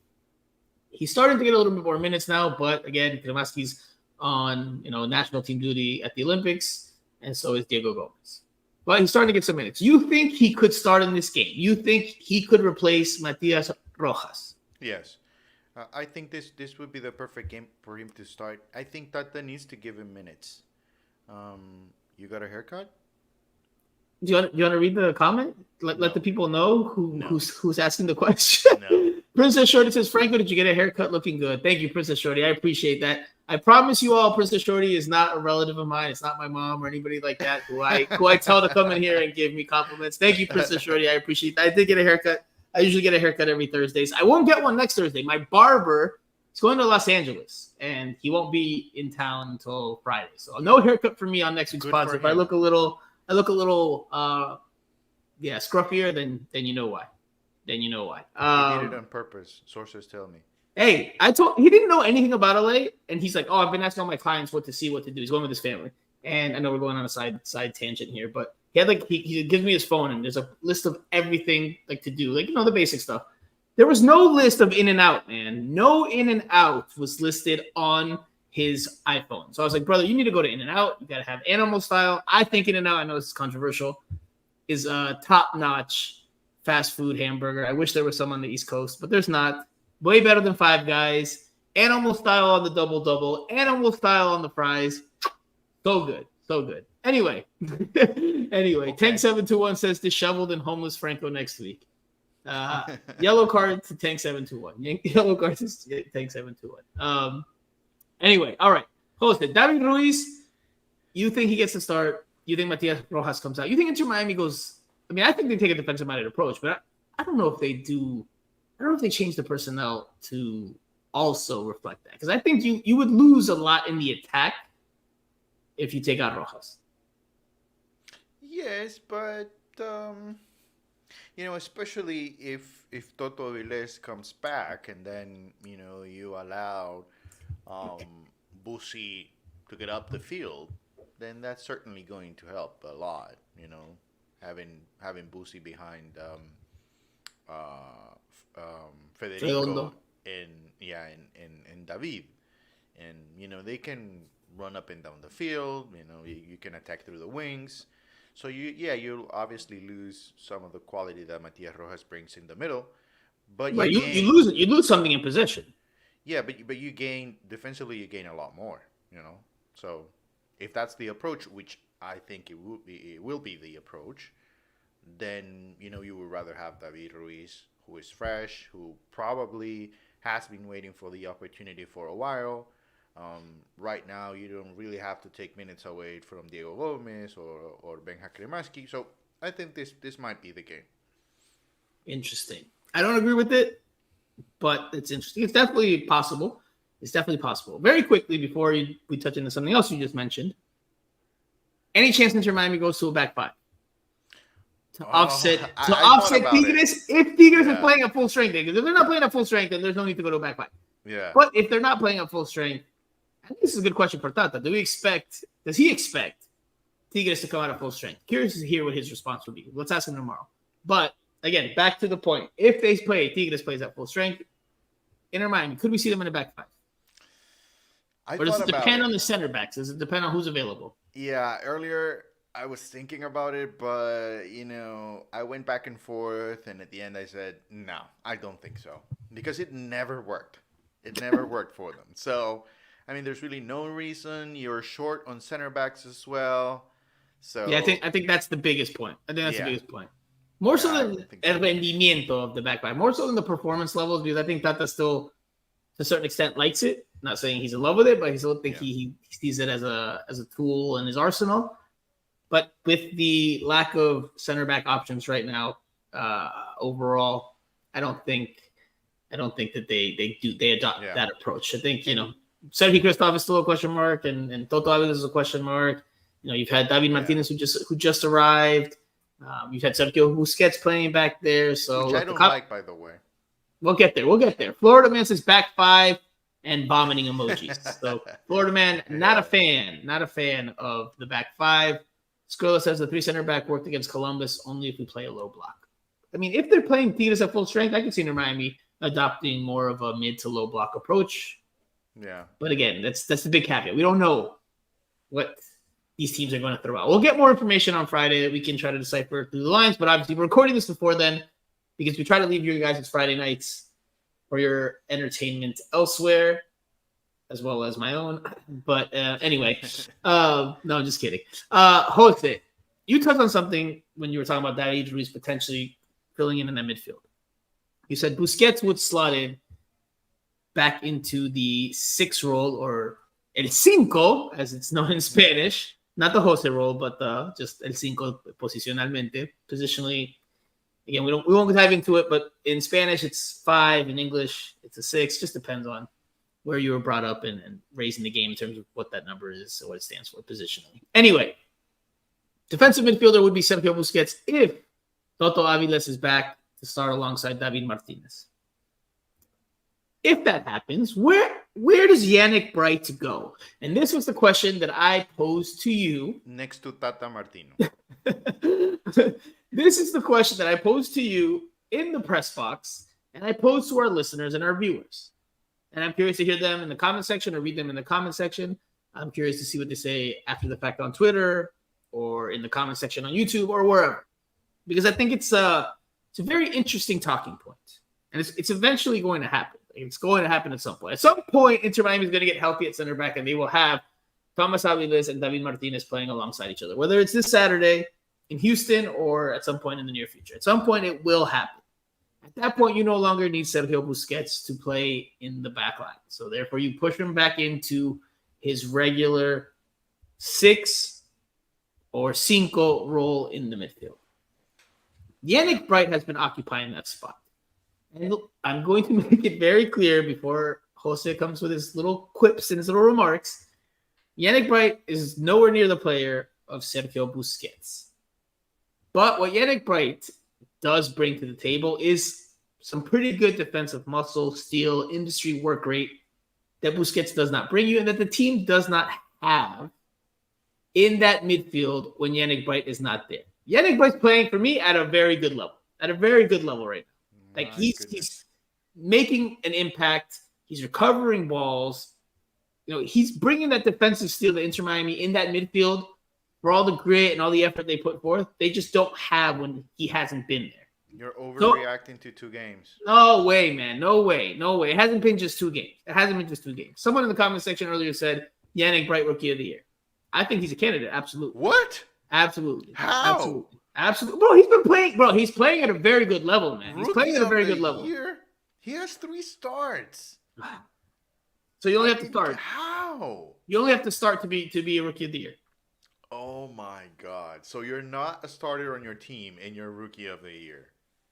He's starting to get a little bit more minutes now, but again, Cremaschi's on national team duty at the Olympics, and so is Diego Gomez. But he's starting to get some minutes. You think he could start in this game? You think he could replace Matias Rojas? Yes. I think this would be the perfect game for him to start. I think Tata needs to give him minutes. You got a haircut? Do you want to read the comment? Let the people know who's asking the question. No. Princess Shorty says, Franco, did you get a haircut? Looking good. Thank you, Princess Shorty. I appreciate that. I promise you all, Princess Shorty is not a relative of mine. It's not my mom or anybody like that who I tell to come in here and give me compliments. Thank you, Princess Shorty. I appreciate that. I did get a haircut. I usually get a haircut every Thursdays. I won't get one next Thursday. My barber is going to Los Angeles, and he won't be in town until Friday. So no haircut for me on next week's pod. If I look a little scruffier, then you know why. He did it on purpose. Sources tell me. Hey, he didn't know anything about LA, and he's like, oh, I've been asking all my clients what to see, what to do. He's going with his family. And I know we're going on a side tangent here, but he gives me his phone, and there's a list of everything to do, the basic stuff. There was no list of In-N-Out, man. No In-N-Out was listed on his iPhone. So I was like, brother, you need to go to In-N-Out. You got to have animal style. I think In-N-Out, I know this is controversial, is a top-notch fast food hamburger. I wish there was some on the East Coast, but there's not. Way better than Five Guys. Animal style on the double-double. Animal style on the fries. So good. So good. Anyway, Okay. Tank721 says disheveled and homeless Franco next week. Yellow card to Tank721. Yellow card to Tank721. Anyway, all right. Jose, David Ruiz, you think he gets to start? You think Matias Rojas comes out? You think Inter Miami goes? I mean, I think they take a defensive-minded approach, but I don't know if they do. I don't know if they change the personnel to also reflect that, because I think you would lose a lot in the attack if you take out Rojas. Yes, but especially if Toto Avilés comes back and then you allow Busi to get up the field, then that's certainly going to help a lot. Having Busi behind Federico and David, and they can run up and down the field. You can attack through the wings. So you'll obviously lose some of the quality that Matias Rojas brings in the middle, but you lose something in possession. Yeah, but you gain defensively. You gain a lot more. So if that's the approach, which I think it will be the approach, then you would rather have David Ruiz, who is fresh, who probably has been waiting for the opportunity for a while. Right now, you don't really have to take minutes away from Diego Gomez or Benja Kremaski. So I think this might be the game. Interesting. I don't agree with it, but it's interesting. It's definitely possible. Very quickly, before we touch into something else you just mentioned, any chance Inter Miami goes to a back five to offset Tigres? If Tigres is playing at full strength, because if they're not playing at full strength, then there's no need to go to a back five. Yeah. But if they're not playing at full strength, I think this is a good question for Tata. Does he expect Tigres to come out at full strength? Curious to hear what his response will be. Let's ask him tomorrow. But again, back to the point. If they play, Tigres plays at full strength, Inter Miami, could we see them in a back five? Or does it depend on the center backs? Does it depend on who's available? Yeah, earlier I was thinking about it, but, I went back and forth, and at the end I said, no, I don't think so. Because it never worked. It never worked for them. So, there's really no reason. You're short on center backs as well. So yeah, I think that's the biggest point. The biggest point. More so than el rendimiento of the back five. More so than the performance levels, because I think Tata still, to a certain extent, likes it. Not saying he's in love with it, but I still think he sees it as a tool in his arsenal. But with the lack of center back options right now, overall, I don't think that they adopt that approach. I think Sergio Kristoff is still a question mark, and Toto Avila is a question mark. You've had David Martinez who just arrived. You've had Sergio Busquets playing back there. So which I don't like, by the way. We'll get there. Florida Man says back five and vomiting emojis. So Florida Man, not a fan of the back five. Skrilla says the three center back worked against Columbus only if we play a low block. If they're playing Tigres at full strength, I could see Inter Miami adopting more of a mid to low block approach. Yeah. But again, that's the big caveat. We don't know what these teams are going to throw out. We'll get more information on Friday that we can try to decipher through the lines. But obviously, we're recording this before then because we try to leave you guys Friday nights for your entertainment elsewhere, as well as my own. But anyway, no, I'm just kidding. Jose, you touched on something when you were talking about David Ruiz potentially filling in that midfield. You said Busquets would slot in back into the 6 role, or el cinco, as it's known in Spanish. Not the Jose role, but just el cinco posicionalmente, positionally. Again, we won't dive into it, but in Spanish it's 5. In English it's a 6. Just depends on where you were brought up and raising the game in terms of what that number is, or what it stands for positionally. Anyway, defensive midfielder would be Sergio Busquets if Toto Aviles is back to start alongside David Martinez. If that happens, where does Yannick Bright go? And this was the question that I posed to you. Next to Tata Martino. This is the question that I posed to you in the press box, and I posed to our listeners and our viewers. And I'm curious to hear them in the comment section or read them in the comment section. I'm curious to see what they say after the fact on Twitter or in the comment section on YouTube or wherever. Because I think it's a very interesting talking point. And it's eventually going to happen. It's going to happen at some point. At some point, Inter Miami is going to get healthy at center back, and they will have Thomas Aviles and David Martinez playing alongside each other, whether it's this Saturday in Houston or at some point in the near future. At some point, it will happen. At that point, you no longer need Sergio Busquets to play in the back line. So therefore, you push him back into his regular 6 or cinco role in the midfield. Yannick Bright has been occupying that spot. And I'm going to make it very clear before Jose comes with his little quips and his little remarks. Yannick Bright is nowhere near the player of Sergio Busquets. But what Yannick Bright does bring to the table is some pretty good defensive muscle, steel, industry work rate that Busquets does not bring you and that the team does not have in that midfield when Yannick Bright is not there. Yannick Bright's playing, for me, at a very good level. At a very good level right now. Like, he's making an impact. He's recovering balls. He's bringing that defensive steel to Inter Miami in that midfield for all the grit and all the effort they put forth. They just don't have when he hasn't been there. You're overreacting to 2 games. No way, man. No way. It hasn't been just 2 games. Someone in the comment section earlier said Yannick Bright Rookie of the Year. I think he's a candidate. Absolutely. What? Absolutely. How? Absolutely, bro. He's been playing, bro. He's playing at a very good level, man. He's playing at a very good level. He has 3 starts. So you only have to start. How? You only have to start to be a rookie of the year. Oh my God! So you're not a starter on your team, and you're rookie of the year.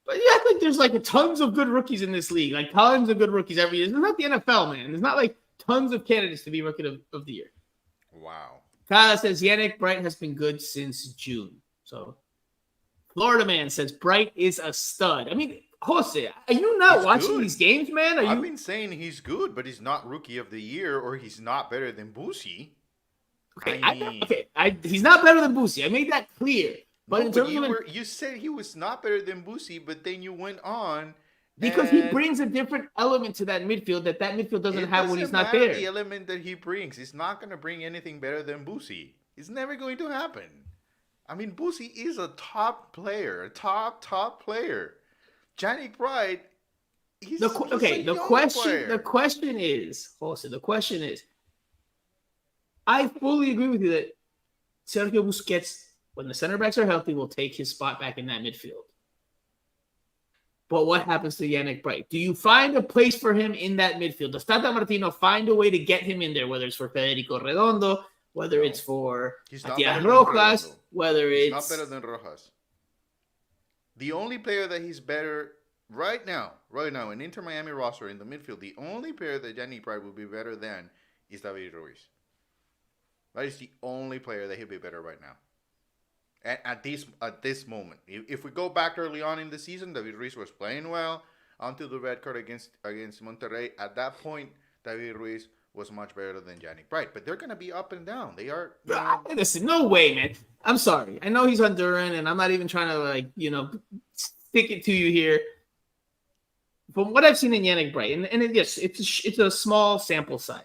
But yeah, I think there's like tons of good rookies in this league. Like tons of good rookies every year. It's not the NFL, man. It's not like tons of candidates to be rookie of the year. Wow. Kyle says Yannick Bright has been good since June. So Florida man says Bright is a stud. I mean, Jose, are you not watching these games, man? I've been saying he's good, but he's not rookie of the year, or he's not better than Boosie. Okay, he's not better than Boosie. I made that clear. But in terms of you said he was not better than Boosie, but then you went on because he brings a different element to that midfield that midfield doesn't have when he's not there. The element that he brings, he's not going to bring anything better than Boosie. It's never going to happen. I mean, Boosie is a top player, a top player. Yannick Bright, the question is, Jose, the question is, I fully agree with you that Sergio Busquets, when the center backs are healthy, will take his spot back in that midfield. But what happens to Yannick Bright? Do you find a place for him in that midfield? Does Tata Martino find a way to get him in there, whether it's for Federico Redondo, whether it's for Matias Rojas, whether it's... He's not better than Rojas. The only player that he's better right now, in Inter Miami roster, in the midfield, the only player that Yannick Bright will be better than is David Ruiz. That is the only player that he'll be better right now. At this moment. If we go back early on in the season, David Ruiz was playing well until the red card against Monterrey. At that point, David Ruiz was much better than Yannick Bright. But they're going to be up and down. They are... Listen, no way, man. I'm sorry. I know he's Honduran, and I'm not even trying to, stick it to you here. From what I've seen in Yannick Bright, and yes, it's a small sample size.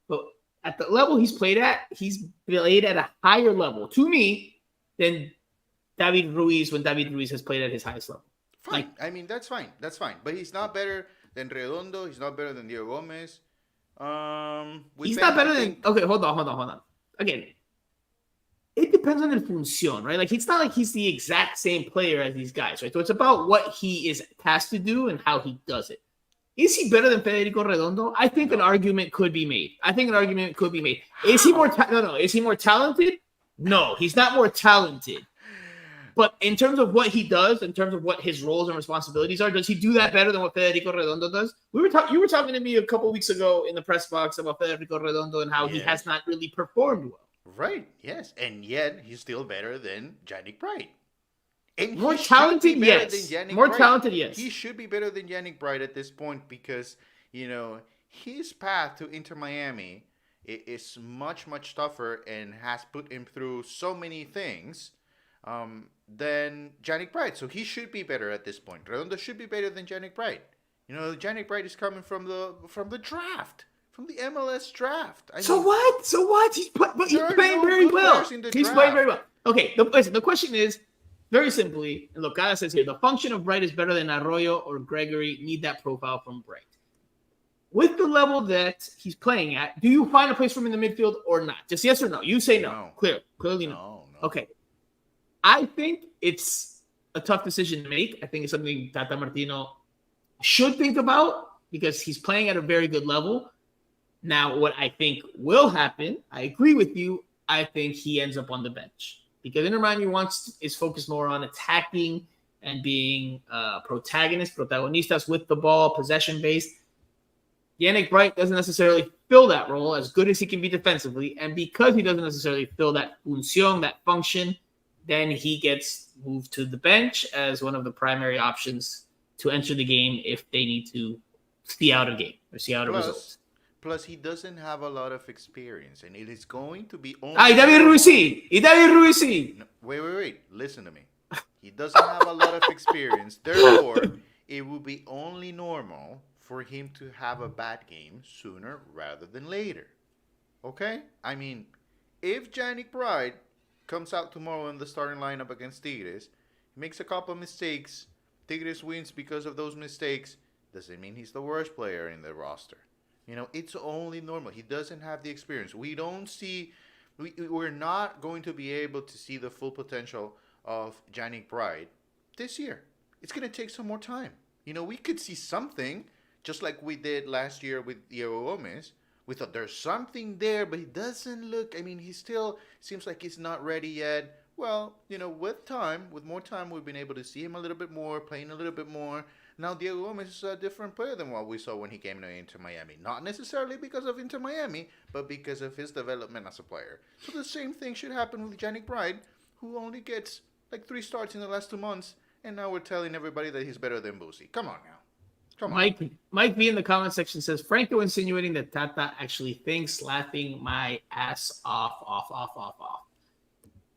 But at the level he's played at a higher level, to me, than David Ruiz when David Ruiz has played at his highest level. Fine. I mean, that's fine. But he's not better than Redondo. He's not better than Diego Gomez. He's not better than... Okay, hold on. Again, it depends on the función, right? Like, it's not like he's the exact same player as these guys, right? So it's about what he is tasked to do and how he does it. Is he better than Federico Redondo? I think an argument could be made. Is he more... Is he more talented? No, he's not more talented. But in terms of what he does, in terms of what his roles and responsibilities are, does he do that better than what Federico Redondo does? You were talking to me a couple weeks ago in the press box about Federico Redondo and how he has not really performed well. Right, yes. And yet, he's still better than Yannick Bright. And more talented, yes. More talented, yes. He should be better than Yannick Bright at this point because, his path to Inter Miami is much, much tougher and has put him through so many things than Yannick Bright. So he should be better at this point. Redondo should be better than Yannick Bright. Yannick Bright is coming from the draft, from the MLS draft. So what? He's playing very well. He's playing very well. Okay, the question is, very simply, and look, Kyle says here, the function of Bright is better than Arroyo or Gregory. Need that profile from Bright. With the level that he's playing at, do you find a place for him in the midfield or not? Just yes or no. You say no. Clearly no. Okay. I think it's a tough decision to make. I think it's something Tata Martino should think about because he's playing at a very good level. Now, what I think will happen, I agree with you. I think he ends up on the bench because Inter Miami is focused more on attacking and being protagonistas with the ball, possession-based. Yannick Bright doesn't necessarily fill that role as good as he can be defensively. And because he doesn't necessarily fill that función, that function, then he gets moved to the bench as one of the primary options to enter the game if they need to see out a game or see out a result. Plus, he doesn't have a lot of experience, and it is going to be only... David Ruiz. No, wait. Listen to me. He doesn't have a lot of experience. Therefore, it will be only normal for him to have a bad game sooner rather than later. Okay? I mean, if Yannick Bright comes out tomorrow in the starting lineup against Tigres, he makes a couple of mistakes, Tigres wins because of those mistakes, doesn't mean he's the worst player in the roster. It's only normal. He doesn't have the experience. We're not going to be able to see the full potential of Yannick Bright this year. It's going to take some more time. We could see something just like we did last year with Diego Gomez. We thought there's something there, but he doesn't look. He still seems like he's not ready yet. Well, with more time, we've been able to see him a little bit more, playing a little bit more. Now, Diego Gomez is a different player than what we saw when he came to Inter Miami. Not necessarily because of Inter Miami, but because of his development as a player. So the same thing should happen with Yannick Bright, who only gets like 3 starts in the last 2 months, and now we're telling everybody that he's better than Boosie. Come on now. Come on. Mike B in the comment section says, Franco insinuating that Tata actually thinks, laughing my ass off.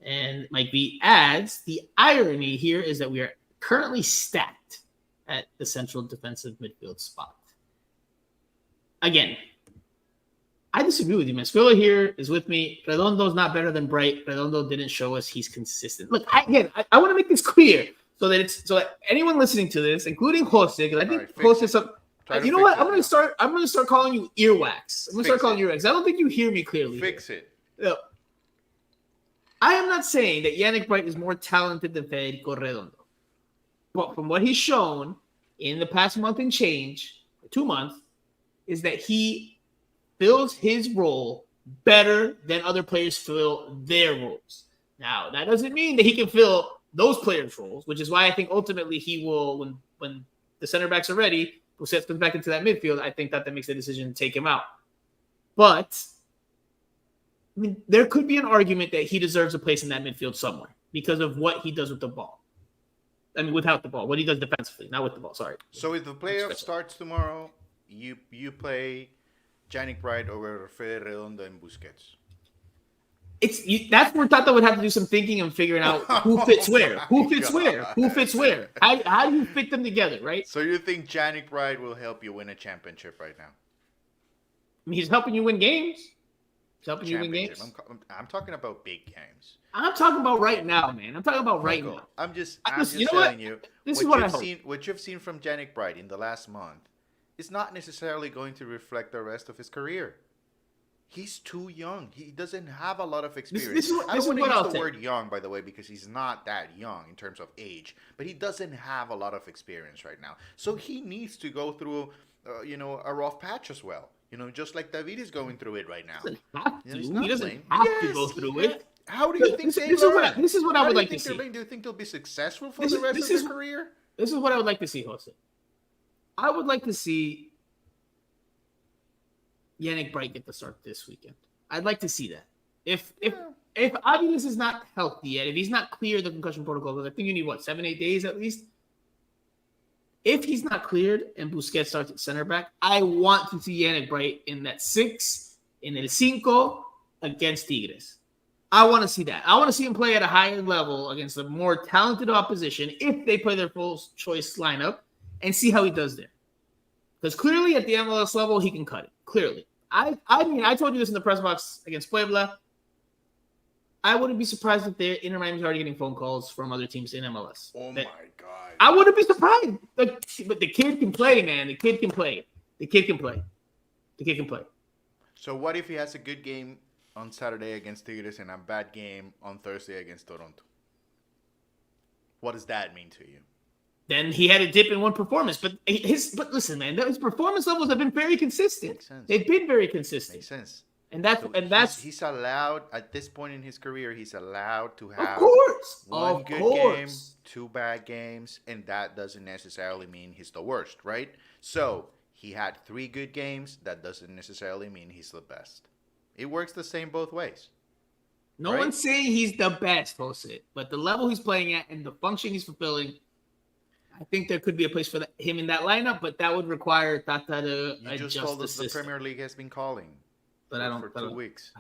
And Mike B adds, the irony here is that we are currently stacked at the central defensive midfield spot. Again, I disagree with you, man. Spiller here is with me. Redondo's not better than Bright. Redondo didn't show us he's consistent. Look, I want to make this clear so that anyone listening to this, including Jose, because I think Jose is up. You know what? I'm gonna start calling you earwax. I'm gonna start calling you earwax. I don't think you hear me clearly. Fix it. Look, I am not saying that Yannick Bright is more talented than Federico Redondo. But from what he's shown in the past month and change, 2 months, is that he fills his role better than other players fill their roles. Now, that doesn't mean that he can fill those players' roles, which is why I think ultimately he will, when the center backs are ready, Busquets comes back into that midfield, I think that makes the decision to take him out. But there could be an argument that he deserves a place in that midfield somewhere because of what he does with the ball. Without the ball, what he does defensively, not with the ball. Sorry. So if the playoff starts tomorrow, you play Yannick Bright over Fede Redondo and Busquets. That's where Tata would have to do some thinking and figuring out who fits where. Who fits where? How do you fit them together, right? So you think Yannick Bright will help you win a championship right now? He's helping you win games. He's helping you win games. I'm talking about big games. I'm talking about right now, man. I'm talking about right now. I'm just telling you. This is what I hope. What you've seen from Yannick Bright in the last month is not necessarily going to reflect the rest of his career. He's too young. He doesn't have a lot of experience. I don't want to use the word young, by the way, because he's not that young in terms of age. But he doesn't have a lot of experience right now. So he needs to go through, a rough patch as well. Just like David is going through it right now. He doesn't have to go through it. How do you think this is what I would like to see. Do you think they'll be successful for the rest of their career? This is what I would like to see, Jose. I would like to see Yannick Bright get the start this weekend. I'd like to see that. If Aviles is not healthy yet, if he's not cleared the concussion protocol, because I think you need 7-8 days at least. If he's not cleared and Busquets starts at center back, I want to see Yannick Bright in that 6, in el 5 against Tigres. I want to see that. I want to see him play at a higher level against a more talented opposition if they play their full choice lineup and see how he does there. Because clearly at the MLS level, he can cut it. Clearly. I told you this in the press box against Puebla. I wouldn't be surprised if Inter Miami's already getting phone calls from other teams in MLS. Oh, my God. I wouldn't be surprised. But the kid can play, man. The kid can play. So what if he has a good game on Saturday against Tigres and a bad game on Thursday against Toronto? What does that mean to you? Then he had a dip in one performance. But listen, man, his performance levels have been very consistent. Makes sense. They've been very consistent. Makes sense. He's allowed at this point in his career. He's allowed to have one good game, 2 bad games, and that doesn't necessarily mean he's the worst, right? So he had 3 good games. That doesn't necessarily mean he's the best. It works the same both ways. No one's saying he's the best, Jose, but the level he's playing at and the function he's fulfilling, I think there could be a place for him in that lineup, but that would require Tata to adjust the system. You just told us the Premier League has been calling for 2 weeks.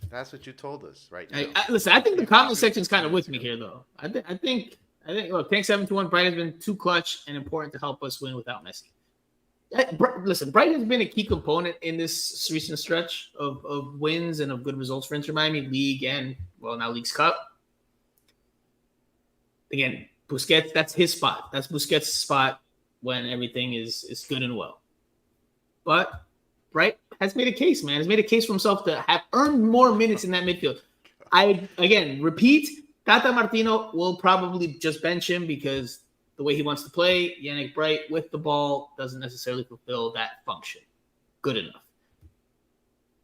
That's what you told us, right? Listen, I think the comment section's kind of with me here, though. I think. Look, Tank 721, Bright has been too clutch and important to help us win without Messi. Listen, Bright has been a key component in this recent stretch of wins and of good results for Inter Miami, League and, now League's Cup. Again, Busquets, that's his spot. That's Busquets' spot when everything is good and well. But Bright has made a case, man. Has made a case for himself to have earned more minutes in that midfield. I, again, repeat, Tata Martino will probably just bench him because the way he wants to play, Yannick Bright with the ball doesn't necessarily fulfill that function good enough.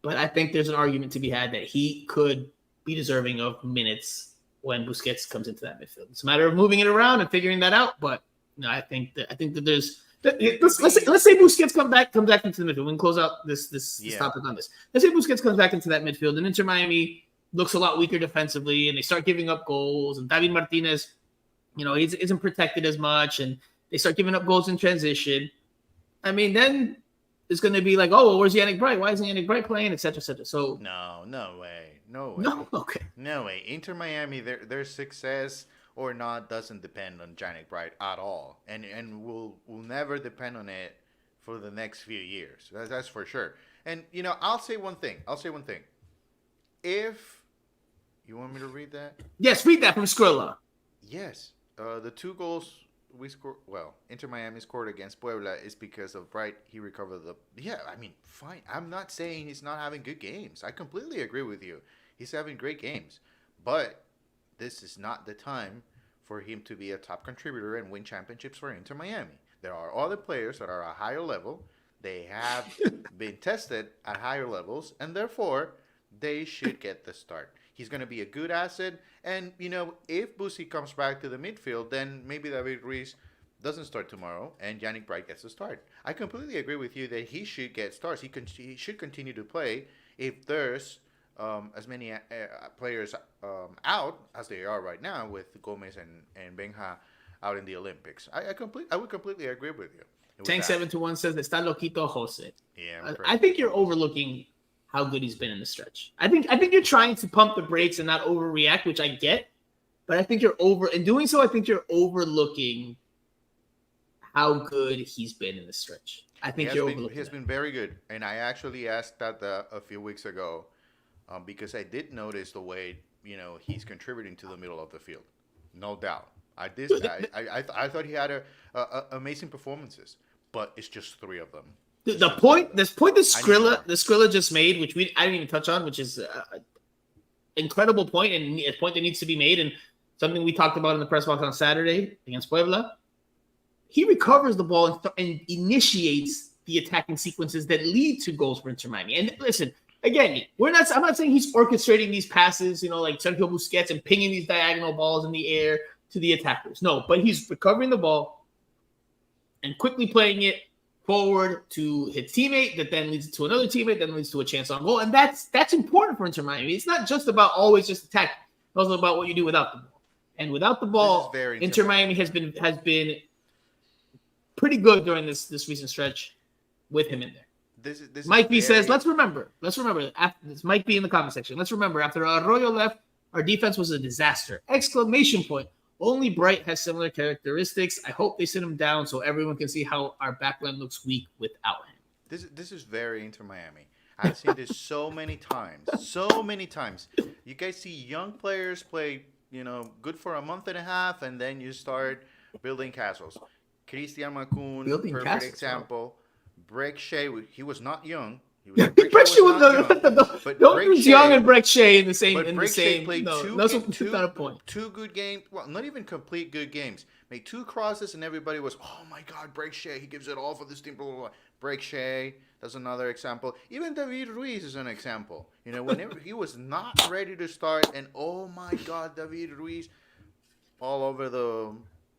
But I think there's an argument to be had that he could be deserving of minutes when Busquets comes into that midfield. It's a matter of moving it around and figuring that out. But I think that there's let's say Busquets comes back into the midfield. We can close out this topic on this. Let's say Busquets comes back into that midfield, and Inter Miami looks a lot weaker defensively, and they start giving up goals. And David Martinez, he isn't protected as much, and they start giving up goals in transition. I mean, then it's going to be like, oh, well, where's Yannick Bright? Why isn't Yannick Bright playing, et cetera, et cetera. So no way. No, okay. No way. Inter Miami, their success or not doesn't depend on Yannick Bright at all, and will never depend on it for the next few years. That's for sure. And I'll say one thing. If you want me to read that, yes, read that from Skrilla. Yes, the 2 goals we scored. Well, Inter Miami scored against Puebla is because of Bright. He recovered the. Yeah, I mean, fine. I'm not saying he's not having good games. I completely agree with you. He's having great games, but this is not the time for him to be a top contributor and win championships for Inter Miami. There are other players that are a higher level. They have been tested at higher levels, and therefore they should get the start. He's going to be a good asset, and if Busi comes back to the midfield, then maybe David Ruiz doesn't start tomorrow, and Yannick Bright gets a start. I completely agree with you that he should get starts. He should continue to play if there's as many players out as they are right now with Gomez and Benja out in the Olympics. I would completely agree with you. Tank 721 says that está loquito Jose. Yeah, I think you're overlooking how good he's been in the stretch. I think you're trying to pump the brakes and not overreact, which I get, but I think in doing so, I think you're overlooking how good he's been in the stretch. I think you're overlooking. He has been very good, and I actually asked that a few weeks ago. Because I did notice the way he's contributing to the middle of the field, no doubt. I thought he had amazing performances, but it's just 3 of them. The point that Skrilla just made, which I didn't even touch on, which is an incredible point and a point that needs to be made, and something we talked about in the press box on Saturday against Puebla. He recovers the ball and initiates the attacking sequences that lead to goals for Inter Miami. And listen. Again, I'm not saying he's orchestrating these passes, like Sergio Busquets and pinging these diagonal balls in the air to the attackers. No, but he's recovering the ball and quickly playing it forward to his teammate that then leads to another teammate, then leads to a chance on goal. And that's important for Inter Miami. It's not just about always just attack. It's also about what you do without the ball. And without the ball, Inter Miami has been pretty good during this recent stretch with him in there. This Mike B says, let's remember. This Mike B in the comment section. Let's remember, after Arroyo left, our defense was a disaster. Exclamation point. Only Bright has similar characteristics. I hope they sit him down so everyone can see how our backline looks weak without him. This is very Inter Miami. I've seen this so many times. You guys see young players play, good for a month and a half, and then you start building castles. Christian Macun, perfect example. Breck Shea, he was not young. Breck Shea was young and Breck Shea in the same. But Breck Shea played not a point. 2 good games. Well, not even complete good games. Made 2 crosses, and everybody was, oh my God, Breck Shea, he gives it all for this team. Blah, blah, blah. Breck Shea, that's another example. Even David Ruiz is an example. Whenever he was not ready to start, and oh my God, David Ruiz, all over the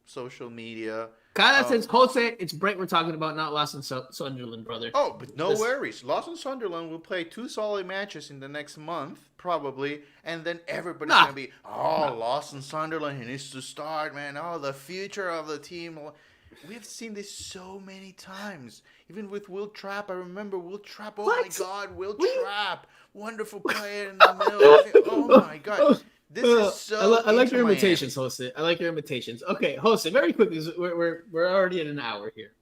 social media. Kyle says, Jose, it's Brent we're talking about, not Lawson Sunderland, brother. Oh, but no worries. Lawson Sunderland will play 2 solid matches in the next month, probably, and then everybody's going to be, Lawson Sunderland, he needs to start, man. Oh, the future of the team. We've seen this so many times. Even with Will Trapp, I remember Will Trapp. Oh, my God, Will Trapp. Wonderful player in the middle. Oh, my God. This is so. I like your invitations, Jose. I like your invitations. Okay, Jose. Very quickly, we're already at an hour here.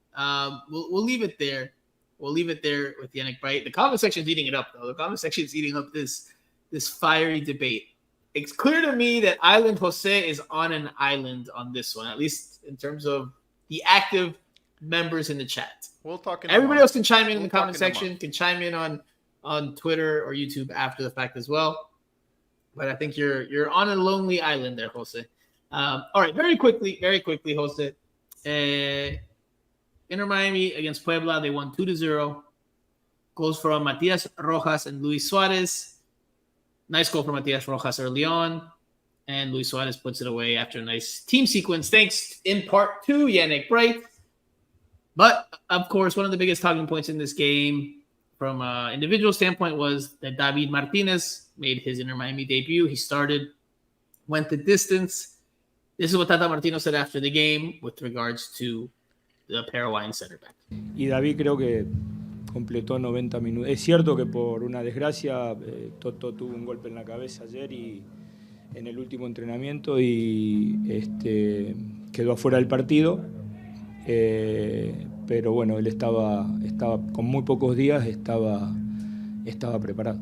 We'll leave it there. We'll leave it there with Yannick Bright. The comment section's eating it up, though. The comment section is eating up this fiery debate. It's clear to me that Island Jose is on an island on this one, at least in terms of the active members in the chat. We'll talk. Everybody else can chime in the comment section. Can chime in on Twitter or YouTube after the fact as well. but I think you're on a lonely island there, Jose. All right, very quickly, Jose. Inter Miami against Puebla, they won 2-0. Goals from Matias Rojas and Luis Suarez. Nice goal from Matias Rojas early on. And Luis Suarez puts it away after a nice team sequence, thanks in part to Yannick Bright. But, of course, one of the biggest talking points in this game from an individual standpoint was that David Martinez made his Inter Miami debut. He started, went the distance. This is what Tata Martino said after the game with regards to the Paraguayan center back. Y David creo que completó 90 minutos. Es cierto que por una desgracia Toto tuvo un golpe en la cabeza ayer y en el último entrenamiento y quedó afuera del partido. Pero bueno, él estaba con muy pocos días, estaba preparado.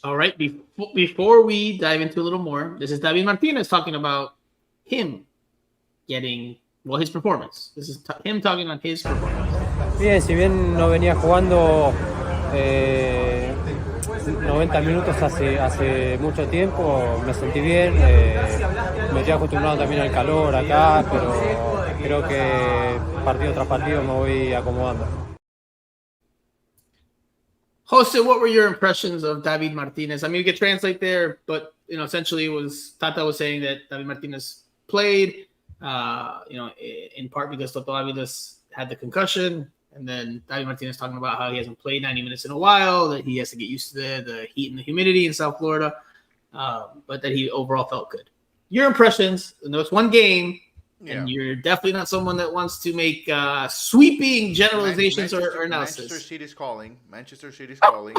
All right, before we dive into a little more, this is David Martinez talking about him getting, well, his performance. This is him talking on his performance. Bien, si bien no venía jugando 90 minutos hace mucho tiempo, me sentí bien, me estoy acostumbrado también al calor acá, pero creo que partido tras partido me voy acomodando. Jose, what were your impressions of David Martinez? I mean, you could translate there, but essentially, Tata was saying that David Martinez played, in part because Toto Aviles had the concussion, and then David Martinez talking about how he hasn't played 90 minutes in a while, that he has to get used to the heat and the humidity in South Florida, but that he overall felt good. Your impressions? I know it's one game. And you're definitely not someone that wants to make sweeping generalizations or analysis. Manchester City's calling.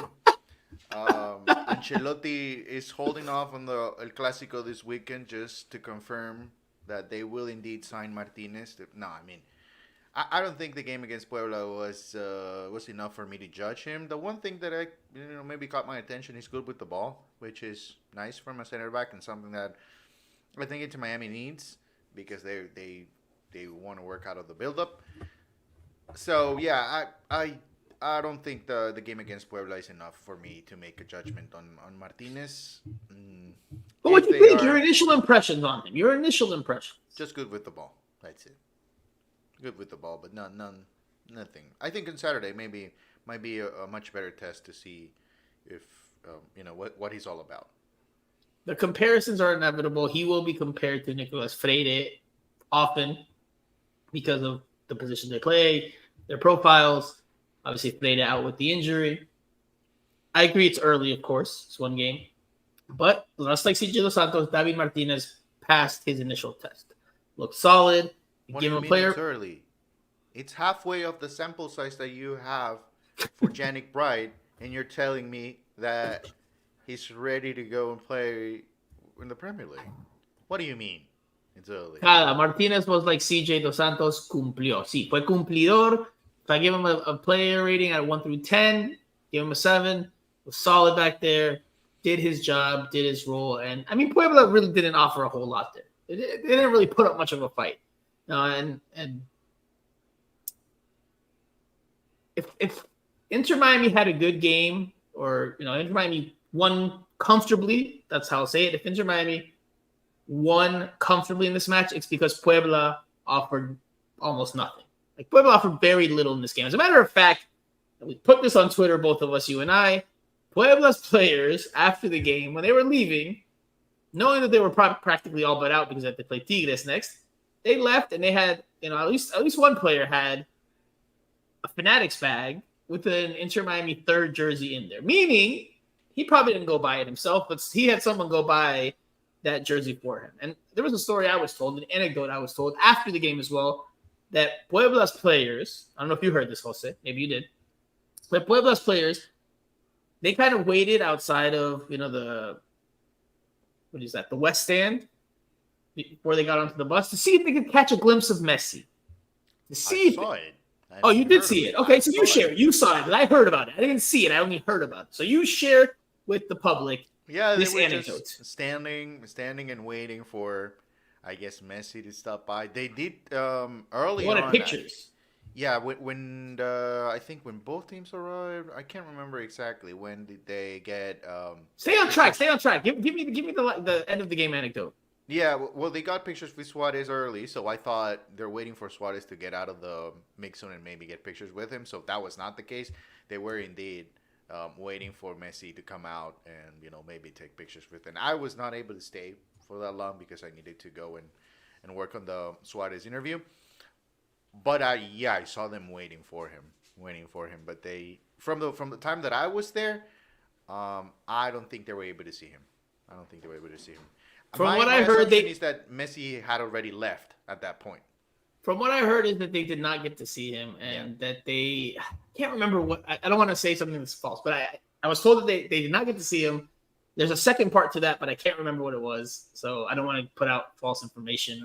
Ancelotti is holding off on the El Clásico this weekend just to confirm that they will indeed sign Martinez. No, I mean, I don't think the game against Puebla was enough for me to judge him. The one thing that maybe caught my attention, he's good with the ball, which is nice from a center back and something that I think Inter Miami needs, because they want to work out of the build-up. So, yeah, I don't think the game against Puebla is enough for me to make a judgment on Martinez. But what do you think? Your initial impressions on him? Your initial impressions? Just good with the ball. That's it. Good with the ball, but nothing. I think on Saturday might be a much better test to see if what he's all about. The comparisons are inevitable. He will be compared to Nicolas Freire often because of the position they play, their profiles. Obviously, Freire out with the injury. I agree it's early, of course. It's one game. But just like CJ Dos Santos, David Martinez passed his initial test. Looked solid. What do you mean it's early? It's halfway of the sample size that you have for Yannick Bright, and you're telling me that he's ready to go and play in the Premier League. What do you mean? It's early. Martinez was like CJ Dos Santos, cumplió. Sí, fue cumplidor. If I give him a player rating at 1 through 10, give him a 7. Was solid back there. Did his job, did his role. And, I mean, Puebla really didn't offer a whole lot there. They didn't really put up much of a fight. And if Inter Miami had a good game, or, Inter Miami won comfortably, that's how I'll say it. If Inter Miami won comfortably in this match, it's because Puebla offered almost nothing. Like, Puebla offered very little in this game. As a matter of fact, we put this on Twitter, both of us, you and I, Puebla's players, after the game, when they were leaving, knowing that they were practically all but out because they had to play Tigres next, they left and they had, at least one player had a Fanatics bag with an Inter Miami third jersey in there. Meaning, he probably didn't go buy it himself, but he had someone go buy that jersey for him. And there was a story I was told, an anecdote I was told after the game as well, that Puebla's players, I don't know if you heard this, Jose, maybe you did, but Puebla's players, they kind of waited outside of, the West Stand before they got onto the bus to see if they could catch a glimpse of Messi. I saw it. Oh, you did see it. Okay, so you share. You saw it, but I heard about it. I didn't see it. I only heard about it. So you share with the public this anecdote. Just standing and waiting for, I guess, Messi to stop by. They did early on. Wanted pictures. Yeah, I think when both teams arrived, I can't remember exactly when did they get. Stay on track. Stay on track. Give me the end of the game anecdote. Yeah, well, they got pictures with Suarez early, so I thought they're waiting for Suarez to get out of the mix zone and maybe get pictures with him. So that was not the case. They were indeed waiting for Messi to come out and maybe take pictures with him. I was not able to stay for that long because I needed to go and work on the Suarez interview. But I saw them waiting for him. But they from the time that I was there, I don't think they were able to see him. From what I heard, is that Messi had already left at that point. From what I heard is that they did not get to see him, and that I can't remember what. I don't want to say something that's false, but I was told that they did not get to see him. There's a second part to that, but I can't remember what it was, so I don't want to put out false information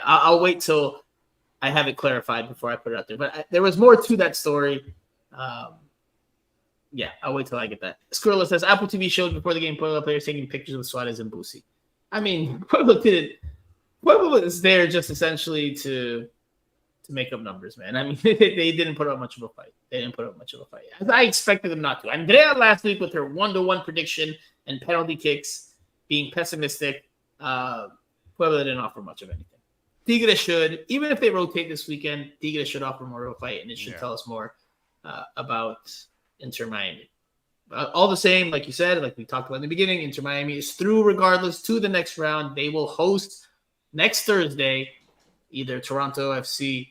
I'll wait till I have it clarified before I put it out there. But there was more to that story. I'll wait till I get that. Skrilla says, Apple TV showed before the game Puebla players taking pictures with Suarez and Busi. I mean, Puebla was there just essentially to make up numbers, man. I mean, they didn't put up much of a fight. As I expected them not to. Andrea last week with her 1-1 prediction and penalty kicks being pessimistic. Puebla didn't offer much of anything. Tigres should, even if they rotate this weekend, Tigres should offer more of a fight, and it should tell us more about Inter Miami. All the same, like you said, like we talked about in the beginning, Inter Miami is through regardless to the next round. They will host next Thursday either Toronto FC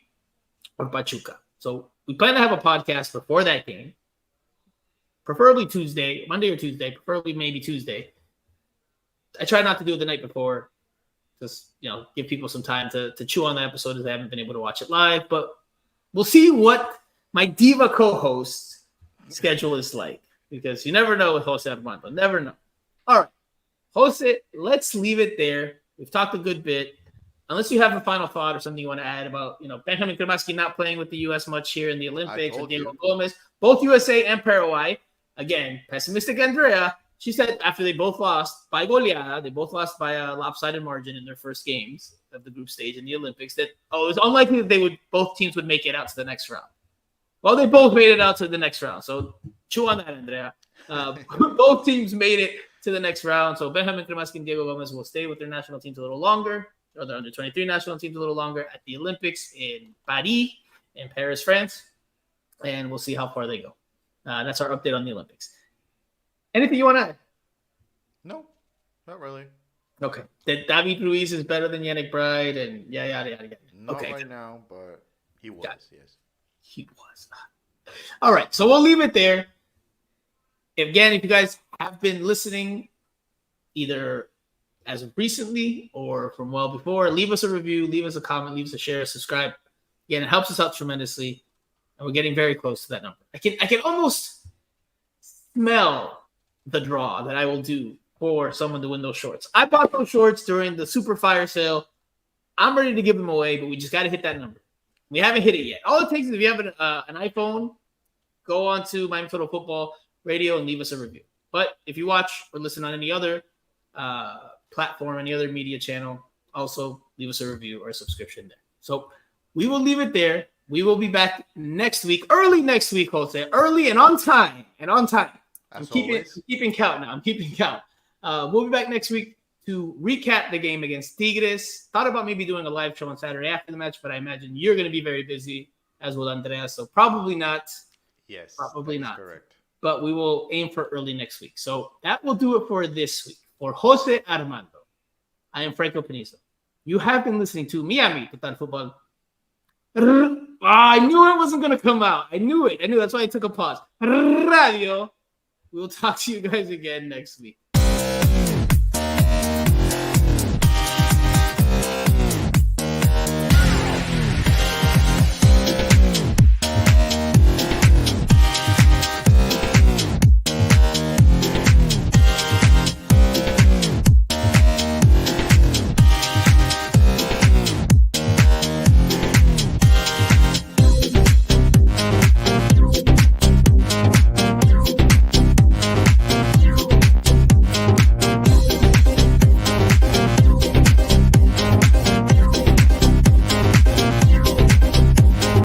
or Pachuca. So we plan to have a podcast before that game, preferably Monday or Tuesday, preferably maybe Tuesday. I try not to do it the night before. Just, give people some time to chew on the episode as they haven't been able to watch it live. But we'll see what my diva co-host schedule is like, because you never know with Jose Armando. Never know. All right. Jose, let's leave it there. We've talked a good bit. Unless you have a final thought or something you want to add about, Benjamin Kremaski not playing with the U.S. much here in the Olympics, or Diego Gomez, both USA and Paraguay. Again, pessimistic Andrea. She said after they both lost by goleada, they both lost by a lopsided margin in their first games of the group stage in the Olympics, that it was unlikely that both teams would make it out to the next round. Well, they both made it out to the next round. So chew on that, Andrea. Both teams made it to the next round. So Benjamin Kremaski and Diego Gomez will stay with their national teams a little longer, or their under-23 national teams a little longer at the Olympics in Paris, France. And we'll see how far they go. That's our update on the Olympics. Anything you want to add? No, not really. Okay. That David Ruiz is better than Yannick Bright and yada. Not right now, but he was, yes. He was. All right, so we'll leave it there. If you guys have been listening, either as of recently or from well before, leave us a review, leave us a comment, leave us a share, subscribe. Again, it helps us out tremendously, and we're getting very close to that number. I can almost smell the draw that I will do for someone to win those shorts. I bought those shorts during the super fire sale. I'm ready to give them away, but we just got to hit that number. We haven't hit it yet. All it takes is if you have an iPhone, go on to Miami Total Football Radio and leave us a review. But if you watch or listen on any other platform, any other media channel, also leave us a review or a subscription there. So we will leave it there. We will be back next week, early next week, Jose. Early and on time. I'm keeping count now. We'll be back next week to recap the game against Tigres. Thought about maybe doing a live show on Saturday after the match, but I imagine you're going to be very busy, as will Andrea. So probably not. Yes, probably not. Correct. But we will aim for early next week. So that will do it for this week. For Jose Armando, I am Franco Panizo. You have been listening to Miami Total Football. I knew it wasn't going to come out. I knew it. That's why I took a pause. Radio. We'll talk to you guys again next week.